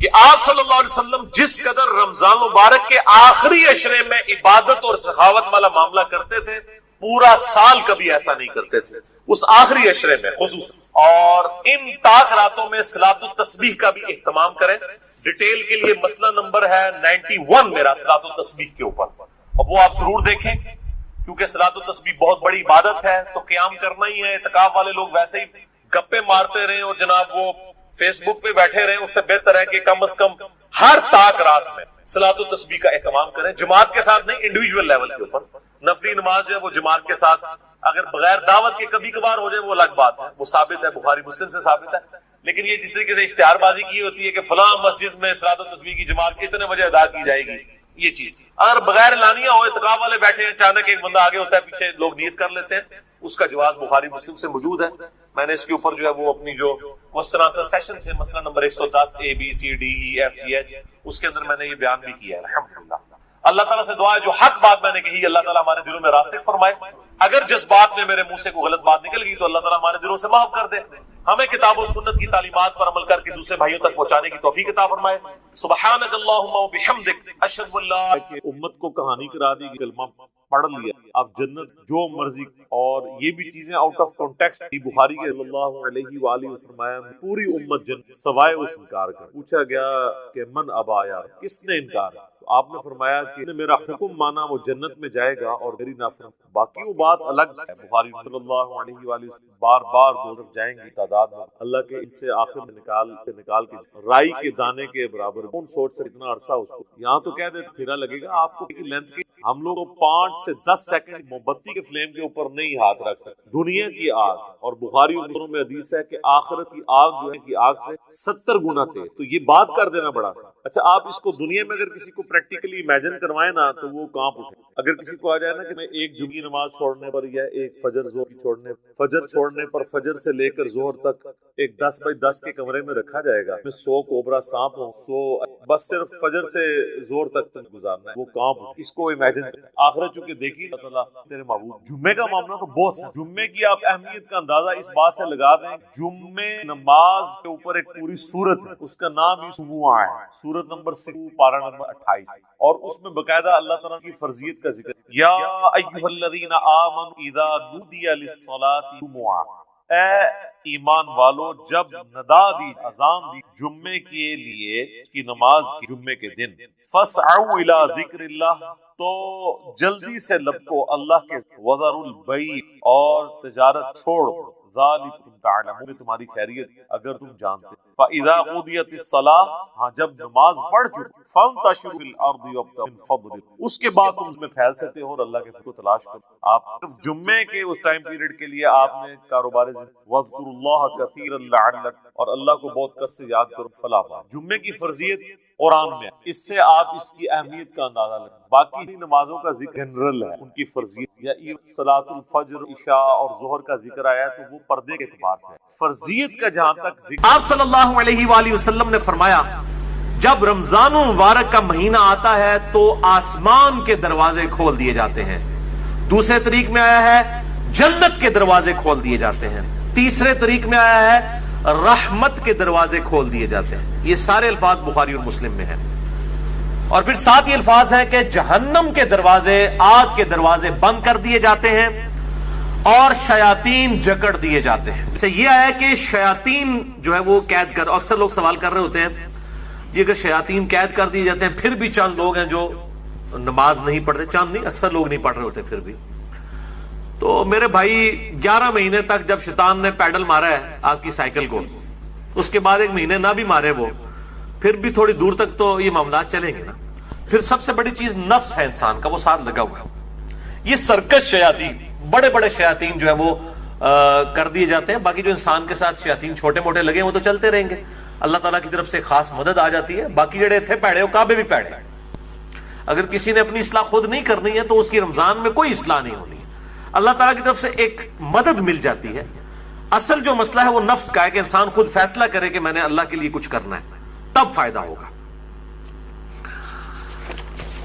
کہ آپ صلی اللہ علیہ وسلم جس قدر رمضان مبارک کے آخری عشرے میں عبادت اور سخاوت والا معاملہ کرتے تھے، پورا سال کبھی ایسا نہیں کرتے تھے، اس آخری عشرے میں خصوصاً۔ اور ان تاک راتوں میں صلاۃ التسبیح کا بھی اہتمام کریں۔ ڈیٹیل کے لیے مسئلہ نمبر ہے 91 میرا صلاۃ التسبیح کے اوپر، اب وہ آپ ضرور دیکھیں، کیونکہ صلاۃ التسبیح بہت بڑی عبادت ہے، تو قیام کرنا ہی ہے۔ اعتکاف والے لوگ ویسے ہی گپے مارتے رہیں اور جناب وہ فیس بک پہ بیٹھے رہیں، اس سے بہتر ہے کہ کم از کم ہر تاک رات میں صلاۃ التسبیح کا اہتمام کریں، جماعت کے ساتھ نہیں، انڈیویجول لیول کے اوپر۔ نفلی نماز جو ہے وہ جماعت کے ساتھ اگر بغیر دعوت کے کبھی کبھار ہو جائے وہ الگ بات ہے، وہ ثابت ہے، بخاری مسلم سے ثابت ہے. لیکن یہ جس طریقے سے اشتہار بازی کی ہوتی ہے کہ فلاں مسجد میں صلاۃ و تسبیح کی جماعت اتنے بجے ادا کی جائے گی، یہ چیز اگر بغیر اعلانیہ ہو، اعتکاف والے بیٹھے ہیں، اچانک ایک بندہ آگے ہوتا ہے، پیچھے لوگ نیت کر لیتے ہیں، اس کا جواز بخاری مسلم سے موجود ہے. میں نے اس کے اوپر جو ہے وہ اپنی جو کوسچن آنسر سیشن تھے، مسئلہ نمبر 110 ABCDEFGH، اس کے اندر میں نے یہ بیان بھی کیا ہے. الحمدللہ اللہ تعالیٰ سے دعا ہے جو حق بات میں نے کہی اللہ تعالیٰ ہمارے دلوں میں راسخ فرمائے. اگر جس بات میں میرے منہ سے کوئی غلط بات نکل گئی تو اللہ تعالیٰ ہمارے دلوں سے معاف کر دے. ہمیں کتاب و سنت کی تعلیمات پر عمل کر کے دوسرے بھائیوں تک پہنچانے کی توفیق عطا فرمائے. سبحانک اللہم و بحمدک اشہد ان لا الہ الا انت. امت کو کہانی کرا دی، کلمہ پڑھ لیا، اب جنت جو مرضی. اور یہ بھی چیزیں آؤٹ آف کانٹیکسٹ بخاری کے صلی اللہ علیہ وآلہ وسلم پوری امت جنت سوائے اس انکار کر. پوچھا گیا کہ من ابا، یا کس نے انکار؟ تو آپ نے فرمایا کہ میرا حکم مانا وہ جنت میں جائے گا اور میری نافرمانی. باقی وہ بات الگ ہے. بخاری صلی اللہ علیہ وآلہ وسلم بار بار دوزخ جائیں گی تعداد میں، اللہ کے ان سے آخر میں نکال کے رائی کے دانے کے برابر. کون سوچ سے اتنا عرصہ اس کو یہاں تو کہہ دے پھرا لگے گا آپ کو لینتھ کی. ہم لوگ 5 سے 10 سیکنڈ موم بتی کے فلیم کے اوپر نہیں ہاتھ رکھ سکتے. دنیا کی آگ، اور بخاری میں حدیث ہے کہ آخرت کی آگ جو ہے کی آگ سے 70 گنا تیز. تو یہ بات کر دینا بڑا. اچھا آپ اس کو دنیا میں اگر کسی کو پریکٹیکلی امیجن کروائیں نا تو وہ کانپ اٹھے. اگر کسی کو آ جائے نا کہ میں ایک جمعہ نماز چھوڑنے پر یا ایک فجر چھوڑنے پر فجر سے لے کر ظہر تک ایک 10x10 کے کمرے میں رکھا جائے گا، میں 100 کوبرا سانپ ہوں، 100 بس صرف فجر سے ظہر تک گزارنا ہے، وہ کانپ اٹھے. اس کو امیجن آخرت چونکہ دیکھی اللہ تعالیٰ تیرے محبوب. جمعے کا معاملہ تو بہت ہے. جمعے کی آپ اہمیت کا اندازہ اس بات سے لگا دیں، جمعے نماز کے اوپر ایک پوری سورت ہے، اس کا نام ہی سموع ہے، سورت نمبر 6 پارہ نمبر 28، اور اس میں باقاعدہ اللہ تعالیٰ کی فرضیت کا ذکر. یا ایھا الذین آمنوا اذا نودی للصلاۃ جمعہ، اے ایمان والو جب ندا دی، اذان دی جمعے کے لیے، اس کی نماز کی جمعے کے دن، فاسعوا الی ذکر اللہ، تو جلدی سے لپکو اللہ کے، وذروا البیع، اور تجارت چھوڑ، ذالکم تعلمون، تمہاری خیریت اگر تم جانتے. فاذا قضیت الصلاۃ، ہاں جب نماز پڑھ چکے، فانتشروا فی الارض وابتغوا من فضل، اس کے بعد تم اس میں پھیل سکتے ہو اور اللہ کے فضل کو تلاش کرو. آپ جمعے کے اس ٹائم پیریڈ کے لیے آپ نے کاروبار واذکروا اللہ کثیرا لعلکم، اور اللہ کو بہت کثرت سے یاد کرو فلاح. جمعے کی فرضیت قرآن میں، اس سے آپ اس کی اہمیت کا اندازہ لیں. باقی نمازوں کا ذکر جنرل ہے، ان کی فرضیت، یا صلاۃ الفجر، عشاء اور ظہر کا ذکر آیا ہے تو وہ پردے کے اعتبار سے. فرضیت کا جہاں تک ذکر، آپ صلی اللہ علیہ وآلہ وسلم نے فرمایا جب رمضان المبارک کا مہینہ آتا ہے تو آسمان کے دروازے کھول دیے جاتے ہیں. دوسرے طریق میں آیا ہے جنت کے دروازے کھول دیے جاتے ہیں. تیسرے طریق میں آیا ہے رحمت کے دروازے کھول دیے جاتے ہیں. یہ سارے الفاظ بخاری اور مسلم میں ہیں. اور پھر ساتھ یہ الفاظ ہیں کہ جہنم کے دروازے، آگ کے دروازے بند کر دیے جاتے ہیں اور شیاطین جکڑ دیے جاتے ہیں. اچھا یہ آیا کہ شیاطین جو ہے وہ قید کر، اکثر لوگ سوال کر رہے ہوتے ہیں جی اگر شیاطین قید کر دیے جاتے ہیں، پھر بھی چند لوگ ہیں جو نماز نہیں پڑھ رہے، چند نہیں اکثر لوگ نہیں پڑھ رہے ہوتے پھر بھی. تو میرے بھائی 11 مہینے تک جب شیطان نے پیڈل مارا ہے آپ کی سائیکل کو، اس کے بعد 1 مہینے نہ بھی مارے وہ، پھر بھی تھوڑی دور تک تو یہ معاملات چلیں گے نا. پھر سب سے بڑی چیز نفس ہے انسان کا، وہ ساتھ لگا ہوا. یہ سرکش شیاطین، بڑے بڑے شیاطین جو ہے وہ کر دیے جاتے ہیں. باقی جو انسان کے ساتھ شیاطین چھوٹے موٹے لگے وہ تو چلتے رہیں گے، اللہ تعالیٰ کی طرف سے خاص مدد آ جاتی ہے. باقی جڑے تھے پیڑے وہ کعبے بھی پیڑے. اگر کسی نے اپنی اصلاح خود نہیں کرنی ہے تو اس کی رمضان میں کوئی اصلاح نہیں ہونی ہے. اللہ تعالیٰ کی طرف سے ایک مدد مل جاتی ہے. اصل جو مسئلہ ہے وہ نفس کا ہے کہ انسان خود فیصلہ کرے کہ میں نے اللہ کے لیے کچھ کرنا ہے، تب فائدہ ہوگا.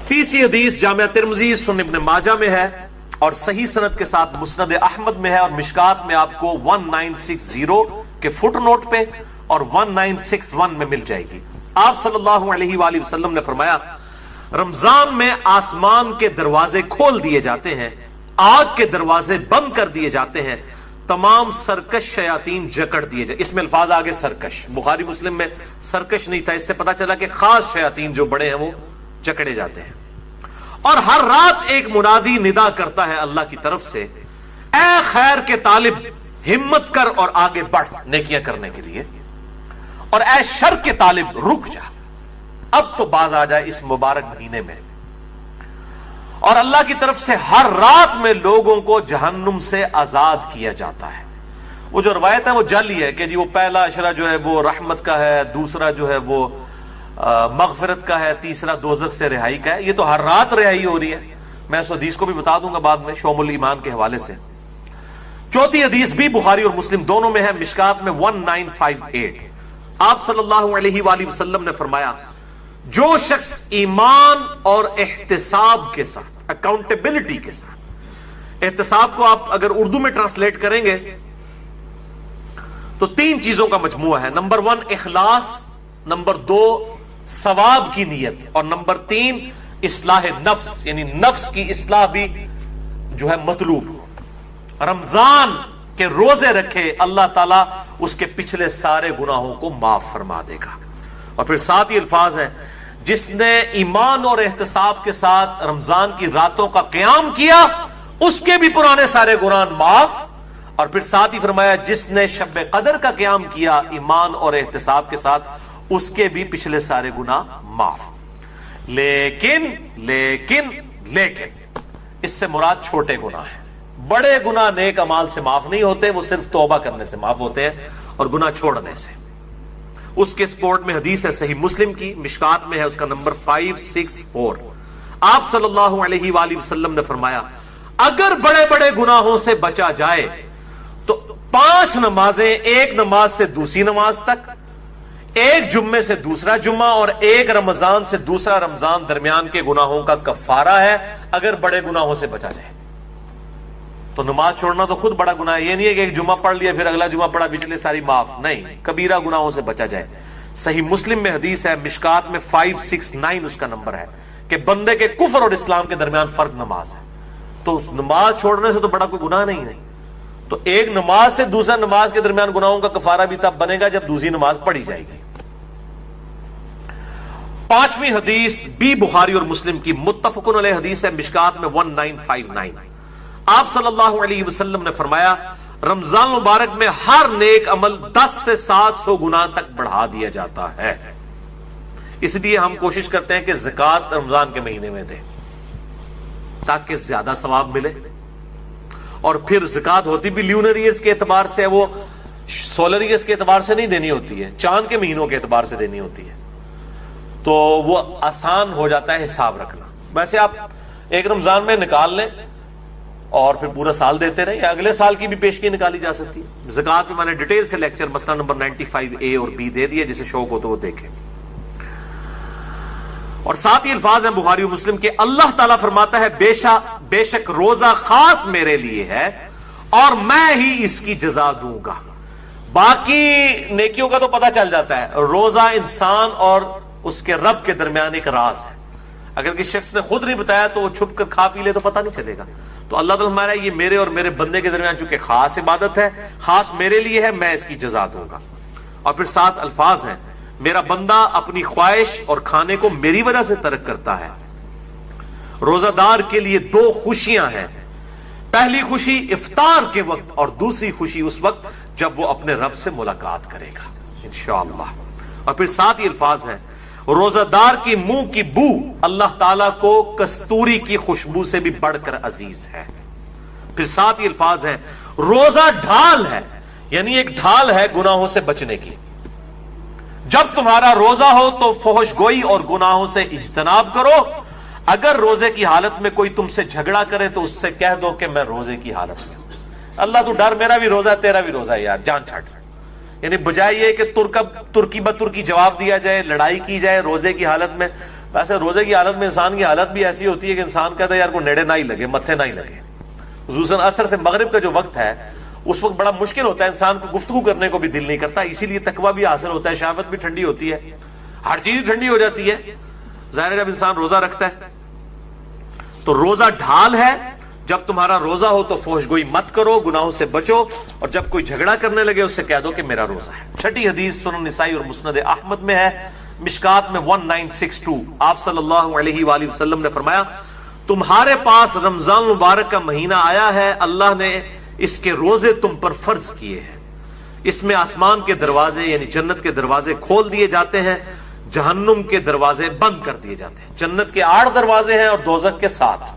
تیسری حدیث جامعہ ترمذی، سنن ابن ماجہ میں ہے اور صحیح سند کے ساتھ مسند احمد میں ہے، اور مشکات میں آپ کو 1960 کے فٹ نوٹ پہ اور 1961 میں مل جائے گی. آپ صلی اللہ علیہ وآلہ وسلم نے فرمایا رمضان میں آسمان کے دروازے کھول دیے جاتے ہیں، آگ کے دروازے بند کر دیے جاتے ہیں، تمام سرکش شیاطین جکڑ دیے جائے. اس میں الفاظ آگے سرکش، بخاری مسلم میں سرکش نہیں تھا، اس سے پتا چلا کہ خاص شیاطین جو بڑے ہیں وہ جکڑے جاتے ہیں. اور ہر رات ایک منادی ندا کرتا ہے اللہ کی طرف سے، اے خیر کے طالب ہمت کر اور آگے بڑھ نیکیاں کرنے کے لیے، اور اے شر کے طالب رک جا، اب تو باز آ جائے اس مبارک مہینے میں. اور اللہ کی طرف سے ہر رات میں لوگوں کو جہنم سے آزاد کیا جاتا ہے. وہ جو روایت ہے وہ جعلی ہے کہ جی وہ پہلا اشرہ جو ہے وہ رحمت کا ہے، دوسرا جو ہے وہ مغفرت کا ہے، تیسرا دوزخ سے رہائی کا ہے. یہ تو ہر رات رہائی ہو رہی ہے. میں اس حدیث کو بھی بتا دوں گا بعد میں شعب الایمان کے حوالے سے. چوتھی حدیث بھی بخاری اور مسلم دونوں میں ہے، مشکات میں 1958. آپ صلی اللہ علیہ وآلہ وسلم نے فرمایا جو شخص ایمان اور احتساب کے ساتھ، اکاؤنٹیبلٹی کے ساتھ، احتساب کو آپ اگر اردو میں ٹرانسلیٹ کریں گے تو 3 چیزوں کا مجموعہ ہے. نمبر 1 اخلاص، نمبر 2 ثواب کی نیت، اور نمبر 3 اصلاح نفس، یعنی نفس کی اصلاح بھی جو ہے مطلوب. رمضان کے روزے رکھے اللہ تعالیٰ اس کے پچھلے سارے گناہوں کو معاف فرما دے گا. اور پھر ساتھ ہی الفاظ ہیں جس نے ایمان اور احتساب کے ساتھ رمضان کی راتوں کا قیام کیا اس کے بھی پرانے سارے گناہ معاف. اور پھر ساتھ ہی فرمایا جس نے شب قدر کا قیام کیا ایمان اور احتساب کے ساتھ اس کے بھی پچھلے سارے گناہ معاف. لیکن لیکن لیکن اس سے مراد چھوٹے گناہ ہیں. بڑے گناہ نیک اعمال سے معاف نہیں ہوتے، وہ صرف توبہ کرنے سے معاف ہوتے ہیں اور گناہ چھوڑنے سے. اس کے سپورٹ میں حدیث ہے صحیح مسلم کی، مشکات میں ہے، اس کا نمبر 564. آپ صلی اللہ علیہ وآلہ وسلم نے فرمایا اگر بڑے بڑے گناہوں سے بچا جائے تو 5 نمازیں، ایک نماز سے دوسری نماز تک، ایک جمعے سے دوسرا جمعہ، اور ایک رمضان سے دوسرا رمضان درمیان کے گناہوں کا کفارہ ہے اگر بڑے گناہوں سے بچا جائے. تو نماز چھوڑنا تو خود بڑا گناہ ہے. یہ نہیں ہے کہ ایک جمعہ پڑھ لیا پھر اگلا جمعہ پڑھا پچھلے ساری معاف، نہیں، کبیرہ گناہوں سے بچا جائے. صحیح مسلم میں حدیث ہے، مشکات میں 569 اس کا نمبر ہے کہ بندے کے کفر اور اسلام کے درمیان فرق نماز ہے. تو نماز چھوڑنے سے تو بڑا کوئی گناہ نہیں ہے. تو ایک نماز سے دوسرا نماز کے درمیان گناہوں کا کفارہ بھی تب بنے گا جب دوسری نماز پڑھی جائے گی. 5ویں حدیث بھی بخاری اور مسلم کی متفق علیہ حدیث ہے، مشکات میں 1959. آپ صلی اللہ علیہ وسلم نے فرمایا رمضان مبارک میں ہر نیک عمل 10 سے 700 گناہ تک بڑھا دیا جاتا ہے. اس لیے ہم کوشش کرتے ہیں کہ زکوٰۃ رمضان کے مہینے میں دیں تاکہ زیادہ ثواب ملے. اور پھر زکوٰۃ ہوتی بھی لیونر ایئرز کے اعتبار سے، وہ سولر ایئرز کے اعتبار سے نہیں دینی ہوتی ہے، چاند کے مہینوں کے اعتبار سے دینی ہوتی ہے. تو وہ آسان ہو جاتا ہے حساب رکھنا. ویسے آپ ایک رمضان میں نکال لیں اور پھر پورا سال دیتے رہیں، یا اگلے سال کی بھی پیشگی نکالی جا سکتی ہے. زکوٰۃ میں میں نے ڈیٹیل سے لیکچر مسئلہ نمبر 95A اور B دے دیا، جسے شوق ہو تو وہ دیکھیں. اور ساتھ ہی الفاظ ہیں بخاری و مسلم کے، اللہ تعالیٰ فرماتا ہے بے شک روزہ خاص میرے لیے ہے اور میں ہی اس کی جزا دوں گا. باقی نیکیوں کا تو پتہ چل جاتا ہے، روزہ انسان اور اس کے رب کے درمیان ایک راز ہے. اگر کسی شخص نے خود نہیں بتایا تو وہ چھپ کر کھا پی لے تو پتہ نہیں چلے گا. تو اللہ تعالیٰ ہمارا یہ میرے اور میرے بندے کے درمیان چونکہ خاص عبادت ہے، خاص میرے لیے ہے، میں اس کی جزا دوں گا. اور پھر 7 الفاظ ہیں، میرا بندہ اپنی خواہش اور کھانے کو میری وجہ سے ترک کرتا ہے. روزہ دار کے لیے 2 خوشیاں ہیں، پہلی خوشی افطار کے وقت اور دوسری خوشی اس وقت جب وہ اپنے رب سے ملاقات کرے گا انشاءاللہ. اور پھر 7 ہی الفاظ ہیں، روزہ دار کی منہ کی بو اللہ تعالیٰ کو کستوری کی خوشبو سے بھی بڑھ کر عزیز ہے. پھر 7 ہی الفاظ ہیں، روزہ ڈھال ہے، یعنی ایک ڈھال ہے گناہوں سے بچنے کی. جب تمہارا روزہ ہو تو فحش گوئی اور گناہوں سے اجتناب کرو. اگر روزے کی حالت میں کوئی تم سے جھگڑا کرے تو اس سے کہہ دو کہ میں روزے کی حالت میں ہوں. اللہ تو ڈر، میرا بھی روزہ ہے تیرا بھی روزہ ہے یار، جان چھٹ. یعنی بجائے یہ کہ ترکی بترکی جواب دیا جائے، لڑائی کی جائے روزے کی حالت میں. ویسے روزے کی حالت میں انسان کی حالت بھی ایسی ہوتی ہے کہ انسان کہتا ہے یار کو نیڑے نہ ہی لگے، متھے نہ ہی لگے. خصوصاً عصر سے مغرب کا جو وقت ہے اس وقت بڑا مشکل ہوتا ہے، انسان کو گفتگو کرنے کو بھی دل نہیں کرتا. اسی لیے تقویٰ بھی حاصل ہوتا ہے، شہوت بھی ٹھنڈی ہوتی ہے، ہر چیز ٹھنڈی ہو جاتی ہے. ظاہر ہے جب انسان روزہ رکھتا ہے تو روزہ ڈھال ہے. جب تمہارا روزہ ہو تو فحش گوئی مت کرو، گناہوں سے بچو، اور جب کوئی جھگڑا کرنے لگے اس سے کہہ دو کہ میرا روزہ ہے. 6 حدیث سنن نسائی اور مسند احمد میں ہے، مشکات میں 1962. آپ صلی اللہ علیہ وآلہ وسلم نے فرمایا تمہارے پاس رمضان مبارک کا مہینہ آیا ہے، اللہ نے اس کے روزے تم پر فرض کیے ہیں. اس میں آسمان کے دروازے یعنی جنت کے دروازے کھول دیے جاتے ہیں، جہنم کے دروازے بند کر دیے جاتے ہیں. جنت کے 8 دروازے ہیں اور دوزخ کے 7.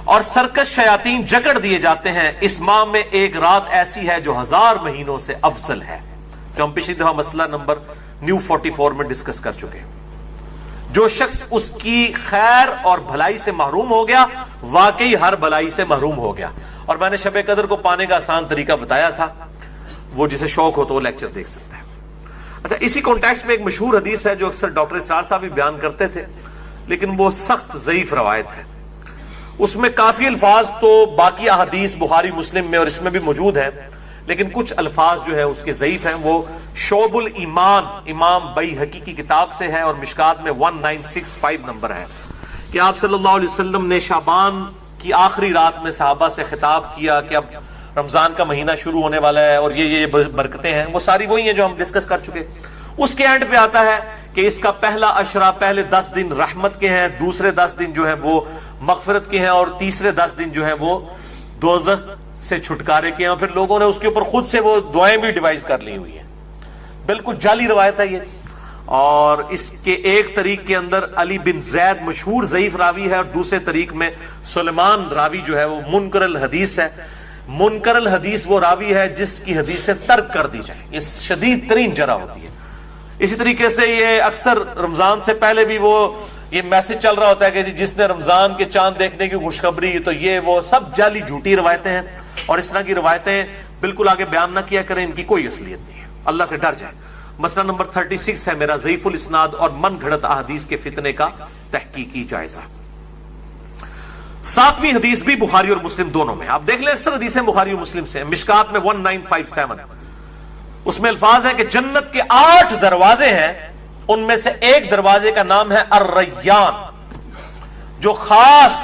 اور سرکش شیاطین جکڑ دیے جاتے ہیں. اس ماہ میں ایک رات ایسی ہے جو 1000 مہینوں سے افضل ہے. جو ہم پچھلی دفعہ مسئلہ نمبر نیو 44 میں ڈسکس کر چکے. جو شخص اس کی خیر اور بھلائی سے محروم ہو گیا واقعی ہر بھلائی سے محروم ہو گیا. اور میں نے شب قدر کو پانے کا آسان طریقہ بتایا تھا, وہ جسے شوق ہو تو وہ لیکچر دیکھ سکتا ہے. اچھا, اسی کانٹیکسٹ میں ایک مشہور حدیث ہے جو اکثر ڈاکٹر اسرار صاحب بھی بیان کرتے تھے, لیکن وہ سخت ضعیف روایت ہے. اس میں کافی الفاظ تو باقی احادیث بخاری مسلم میں اور اس میں بھی موجود ہیں, لیکن کچھ الفاظ جو ہے اس کے ضعیف ہیں. وہ شعب الایمان امام بیہقی کی کتاب سے ہے اور مشکات میں 1965 نمبر ہے کہ آپ صلی اللہ علیہ وسلم نے شعبان کی آخری رات میں صحابہ سے خطاب کیا کہ اب رمضان کا مہینہ شروع ہونے والا ہے اور یہ برکتیں ہیں. وہ ساری وہی ہیں جو ہم ڈسکس کر چکے. اس کے اینڈ پہ آتا ہے کہ اس کا پہلا عشرہ, پہلے 10 دن رحمت کے ہیں, دوسرے 10 دن جو ہیں وہ مغفرت کے ہیں, اور تیسرے 10 دن جو ہیں وہ دوزخ سے چھٹکارے کے ہیں. اور پھر لوگوں نے اس کے اوپر خود سے وہ دعائیں بھی ڈیوائز کر لی ہوئی ہیں. بالکل جعلی روایت ہے یہ. اور اس کے ایک طریق کے اندر علی بن زید مشہور ضعیف راوی ہے, اور دوسرے طریق میں سلیمان راوی جو ہے وہ منکر الحدیث ہے. منکر الحدیث وہ راوی ہے جس کی حدیثیں ترک کر دی جائیں, یہ شدید ترین جرح ہوتی ہے. اسی طریقے سے یہ اکثر رمضان سے پہلے بھی وہ یہ میسج چل رہا ہوتا ہے کہ جس نے رمضان کے چاند دیکھنے کی خوشخبری, تو یہ وہ سب جعلی جھوٹی روایتیں ہیں. اور اس طرح کی روایتیں بالکل آگے بیان نہ کیا کریں, ان کی کوئی اصلیت نہیں ہے, اللہ سے ڈر جائیں. مسئلہ نمبر 36 ہے میرا ضعیف الاسناد اور من گھڑت احادیث کے فتنے کا تحقیقی جائزہ. 7ویں حدیث بھی بخاری اور مسلم دونوں میں. آپ دیکھ لیں اکثر حدیثیں بخاری اور مسلم سے ہیں. مشکات میں 1957 اس میں الفاظ ہیں کہ جنت کے 8 دروازے ہیں, ان میں سے ایک دروازے کا نام ہے الریان, جو خاص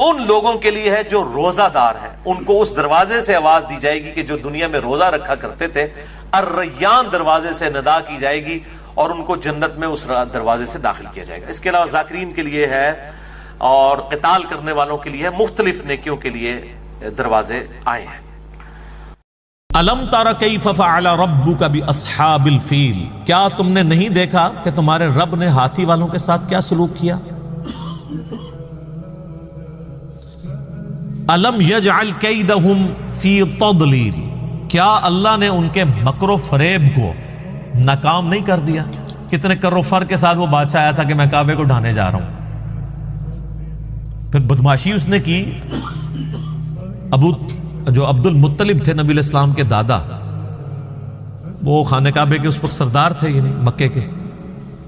ان لوگوں کے لیے ہے جو روزہ دار ہیں. ان کو اس دروازے سے آواز دی جائے گی کہ جو دنیا میں روزہ رکھا کرتے تھے. الریان دروازے سے ندا کی جائے گی اور ان کو جنت میں اس دروازے سے داخل کیا جائے گا. اس کے علاوہ ذاکرین کے لیے ہے اور قتال کرنے والوں کے لیے مختلف نیکیوں کے لیے دروازے آئے ہیں. الم تر کیف فعل ربک باصحاب الفیل, کیا تم نے نہیں دیکھا کہ تمہارے رب نے ہاتھی والوں کے ساتھ کیا سلوک کیا. الم یجعل کیدہم فی تضلیل, کیا اللہ نے ان کے مکر و فریب کو ناکام نہیں کر دیا. کتنے کر و فر کے ساتھ وہ بادشاہ آیا تھا کہ میں کعبے کو ڈھانے جا رہا ہوں, پھر بدماشی اس نے کی. جو عبد المطلب تھے نبی الاسلام کے دادا, وہ خانہ کعبے کے اس وقت سردار تھے, یعنی مکے کے,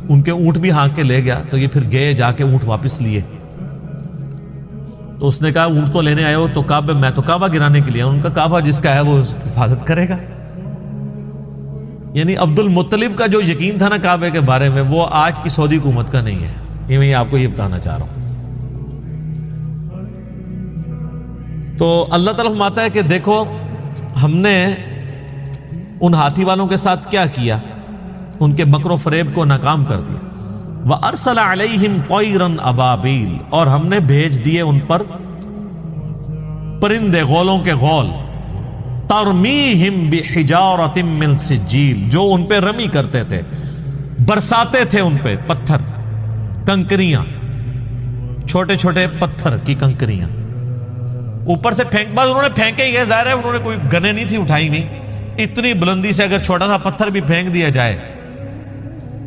ان کے اونٹ بھی ہانک کے لے گیا. تو یہ پھر گئے جا کے اونٹ واپس لیے, تو اس نے کہا اونٹ تو لینے آئے ہو تو کعبہ, میں تو کعبہ گرانے کے لیے. ان کا کعبہ جس کا ہے وہ اس کی حفاظت کرے گا. یعنی عبد المطلب کا جو یقین تھا نا کعبے کے بارے میں, وہ آج کی سعودی حکومت کا نہیں ہے. یہ میں آپ کو یہ بتانا چاہ رہا ہوں. تو اللہ تعالیٰ فرماتا ہے کہ دیکھو ہم نے ان ہاتھی والوں کے ساتھ کیا کیا, ان کے مکر و فریب کو ناکام کر دیا. وَأَرْسَلَ عَلَيْهِمْ طَيْرًا أَبَابِيلَ, اور ہم نے بھیج دیے ان پر پرندے, غولوں کے غول. تَرْمِيهِمْ بِحِجَارَةٍ مِّن سِجِّيلٍ, جو ان پہ رمی کرتے تھے, برساتے تھے ان پہ پتھر, کنکریاں, چھوٹے چھوٹے پتھر کی کنکریاں اوپر سے پھینک. بعد انہوں نے پھینکے ہی ہے, ظاہر ہے انہوں نے کوئی گنیں نہیں تھی اٹھائی نہیں. اتنی بلندی سے اگر چھوٹا سا پتھر بھی پھینک دیا جائے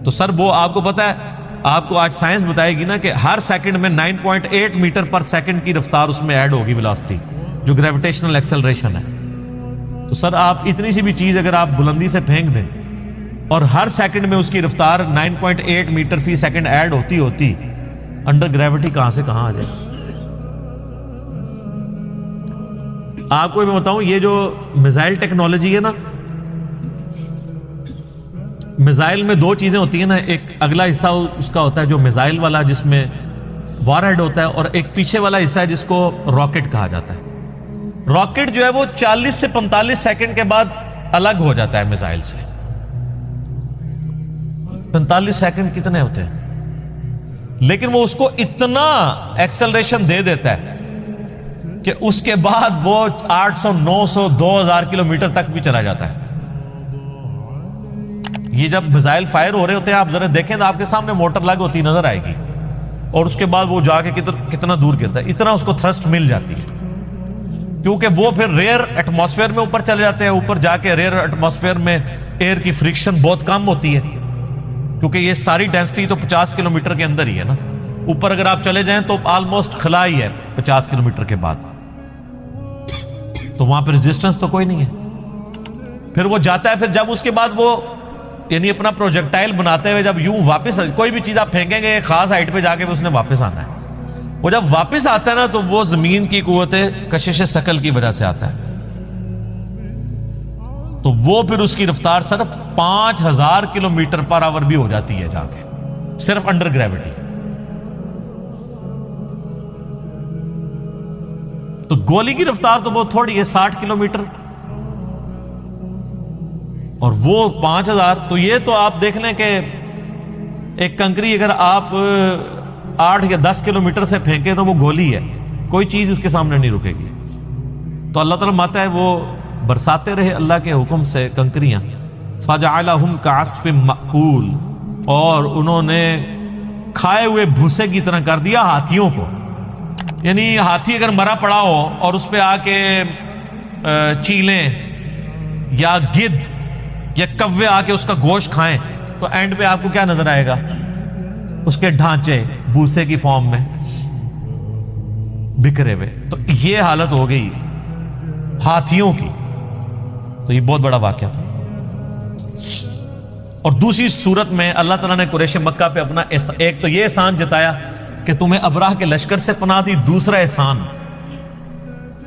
تو سر وہ آپ کو پتا ہے, آپ کو آج سائنس بتائے گی نا کہ ہر سیکنڈ میں 9.8 میٹر پر سیکنڈ کی رفتار اس میں ایڈ ہوگی ویلوسٹی, جو گریویٹیشنل ایکسلریشن ہے. تو سر آپ اتنی سی بھی چیز اگر آپ بلندی سے پھینک دیں اور ہر سیکنڈ میں اس کی رفتار 9.8 میٹر فی سیکنڈ ایڈ ہوتی, انڈر گریوٹی کہاں سے کہاں آ جائے. آپ کو میں بتاؤں, یہ جو میزائل ٹیکنالوجی ہے نا, میزائل میں 2 چیزیں ہوتی ہیں نا. ایک اگلا حصہ اس کا ہوتا ہے جو میزائل والا, جس میں وار ہیڈ ہوتا ہے, اور ایک پیچھے والا حصہ ہے جس کو راکٹ کہا جاتا ہے. راکٹ جو ہے وہ 40 سے 45 سیکنڈ کے بعد الگ ہو جاتا ہے میزائل سے. 45 سیکنڈ کتنے ہوتے ہیں, لیکن وہ اس کو اتنا ایکسلریشن دے دیتا ہے کہ اس کے بعد وہ 800 900 2000 کلومیٹر تک بھی چلا جاتا ہے. یہ جب میزائل فائر ہو رہے ہوتے ہیں, آپ ذرا دیکھیں تو آپ کے سامنے موٹر لگ ہوتی نظر آئے گی. اور اس کے بعد وہ جا کے کتنا دور گرتا ہے، اتنا اس کو تھرسٹ مل جاتی ہے، کیونکہ وہ پھر ریئر ایٹماسفیئر میں اوپر چلے جاتے ہیں. اوپر جا کے ریئر ایٹماسفیئر میں ایئر کی فرکشن بہت کم ہوتی ہے، کیونکہ یہ ساری ڈینسٹی تو 50 کلومیٹر کے اندر ہی ہے نا. اوپر اگر آپ چلے جائیں تو آلموسٹ خلا ہی ہے 50 کلومیٹر کے بعد، تو وہاں پہ ریزسٹنس تو کوئی نہیں ہے. پھر وہ جاتا ہے، پھر جب اس کے بعد وہ یعنی اپنا پروجیکٹائل بناتے ہوئے جب یوں واپس، کوئی بھی چیز آپ پھینکیں گے ایک خاص ہائٹ پہ جا کے اس نے واپس آنا ہے. وہ جب واپس آتا ہے نا تو وہ زمین کی قوت کشش ثقل کی وجہ سے آتا ہے، تو وہ پھر اس کی رفتار صرف 5000 کلومیٹر پر آور بھی ہو جاتی ہے جا کے، صرف انڈر گریوٹی. تو گولی کی رفتار تو بہت تھوڑی ہے، 60 کلومیٹر، اور وہ 5000. تو یہ تو آپ دیکھ لیں کہ ایک کنکری اگر آپ 8 یا 10 کلومیٹر سے پھینکے تو وہ گولی ہے، کوئی چیز اس کے سامنے نہیں رکے گی. تو اللہ تعالیٰ ماتا ہے وہ برساتے رہے اللہ کے حکم سے کنکریاں، فَجَعَلَهُمْ كَعَصْفٍ مَأْكُولٍ، اور انہوں نے کھائے ہوئے بھوسے کی طرح کر دیا ہاتھیوں کو. یعنی ہاتھی اگر مرا پڑا ہو اور اس پہ آ کے چیلیں یا گدھ یا کوے آ کے اس کا گوشت کھائیں تو اینڈ پہ آپ کو کیا نظر آئے گا؟ اس کے ڈھانچے بھوسے کی فارم میں بکھرے ہوئے. تو یہ حالت ہو گئی ہاتھیوں کی. تو یہ بہت بڑا واقعہ تھا. اور دوسری صورت میں اللہ تعالیٰ نے قریش مکہ پہ اپنا ایک تو یہ احسان جتایا کہ تمہیں ابراہ کے لشکر سے پناہ دی، دوسرا احسان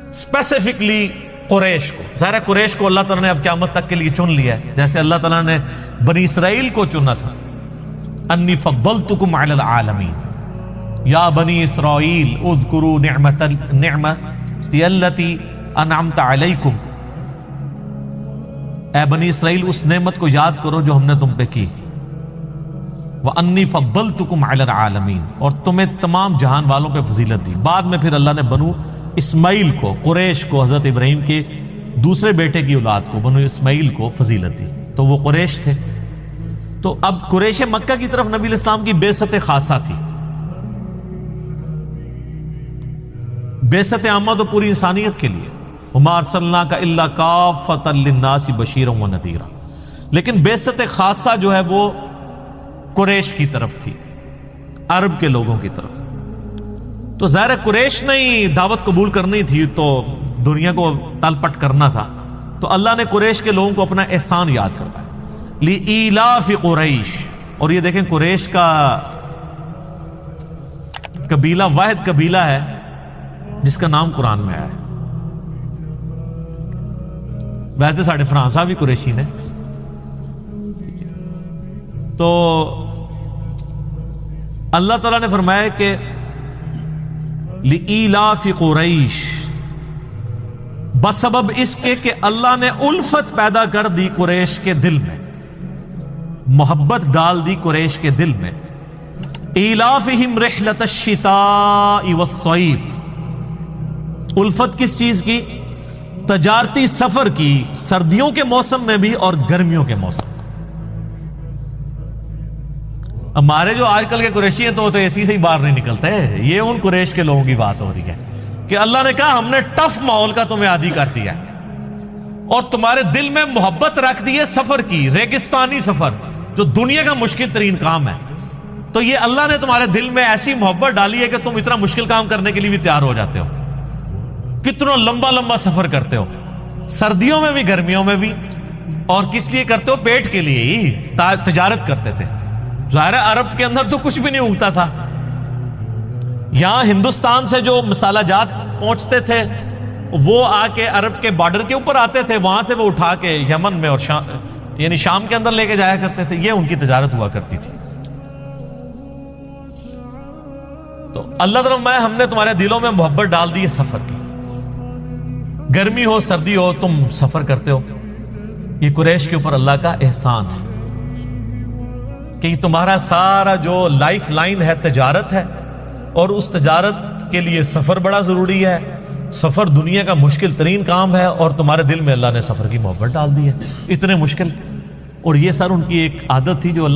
اسپیسیفکلی قریش کو. ظاہر ہے قریش کو اللہ تعالیٰ نے اب قیامت تک کے لیے چن لیا ہے، جیسے اللہ تعالیٰ نے بنی اسرائیل کو چنا تھا. انی فضلتکم علی العالمین یا بنی اسرائیل اذکروا نعمتی التی انعمت علیکم. اے بنی اسرائیل اس نعمت کو یاد کرو جو ہم نے تم پہ کی. وَأَنِّي فَضَّلْتُكُمْ عَلَى الْعَالَمِينَ، اور تمہیں تمام جہان والوں پہ فضیلت دی. بعد میں پھر اللہ نے بنو اسماعیل کو، قریش کو، حضرت ابراہیم کے دوسرے بیٹے کی اولاد کو، بنو اسماعیل کو فضیلت دی. تو وہ قریش تھے. تو اب قریش مکہ کی طرف نبی الاسلام کی بعثت خاصہ تھی. بعثت عامہ تو پوری انسانیت کے لیے، وَمَا أَرْسَلْنَاكَ إِلَّا كَافَّةً لِلنَّاسِ بَشِيرًا وَنَذِيرًا. لیکن بعثت خاصہ جو ہے وہ قریش کی طرف تھی، عرب کے لوگوں کی طرف. تو ظاہر قریش نے ہی دعوت قبول کرنی تھی، تو دنیا کو تل پٹ کرنا تھا. تو اللہ نے قریش کے لوگوں کو اپنا احسان یاد کروایا. لِإِيلَافِ قُرَيْشٍ. اور یہ دیکھیں قریش کا قبیلہ واحد قبیلہ ہے جس کا نام قرآن میں آیا ہے. ویسے ساڑھے فرحان صاحب بھی قریشی نے. تو اللہ تعالیٰ نے فرمایا کہ لِإِيلَافِ قُرَيْشٍ، بسبب اس کے کہ اللہ نے الفت پیدا کر دی قریش کے دل میں، محبت ڈال دی قریش کے دل میں. إِيلَافِهِمْ رِحْلَةَ الشِّتَاءِ وَالصَّيْفِ. الفت کس چیز کی؟ تجارتی سفر کی، سردیوں کے موسم میں بھی اور گرمیوں کے موسم میں. ہمارے جو آج کل کے قریشی ہیں تو اے سی سے ہی باہر نہیں نکلتے. یہ ان قریش کے لوگوں کی بات ہو رہی ہے کہ اللہ نے کہا ہم نے ٹف ماحول کا تمہیں عادی کر دیا ہے اور تمہارے دل میں محبت رکھ دی ہے سفر کی، ریگستانی سفر جو دنیا کا مشکل ترین کام ہے. تو یہ اللہ نے تمہارے دل میں ایسی محبت ڈالی ہے کہ تم اتنا مشکل کام کرنے کے لیے بھی تیار ہو جاتے ہو. کتنا لمبا لمبا سفر کرتے ہو، سردیوں میں بھی گرمیوں میں بھی. اور کس لیے کرتے ہو؟ پیٹ کے لیے ہی. تجارت کرتے تھے. ظاہر ہے عرب کے اندر تو کچھ بھی نہیں اگتا تھا. یہاں ہندوستان سے جو مسالہ جات پہنچتے تھے وہ آ کے عرب کے بارڈر کے اوپر آتے تھے، وہاں سے وہ اٹھا کے یمن میں اور یعنی شام کے اندر لے کے جایا کرتے تھے. یہ ان کی تجارت ہوا کرتی تھی. تو اللہ تعالیٰ میں ہم نے تمہارے دلوں میں محبت ڈال دی ہے سفر کی. گرمی ہو سردی ہو تم سفر کرتے ہو. یہ قریش کے اوپر اللہ کا احسان ہے کہ تمہارا سارا جو لائف لائن ہے تجارت ہے، اور اس تجارت کے لیے سفر بڑا ضروری ہے. سفر دنیا کا مشکل ترین کام ہے اور تمہارے دل میں اللہ نے سفر کی محبت ڈال دی ہے. اتنے مشکل. اور یہ سر ان کی ایک عادت تھی جو اللہ نے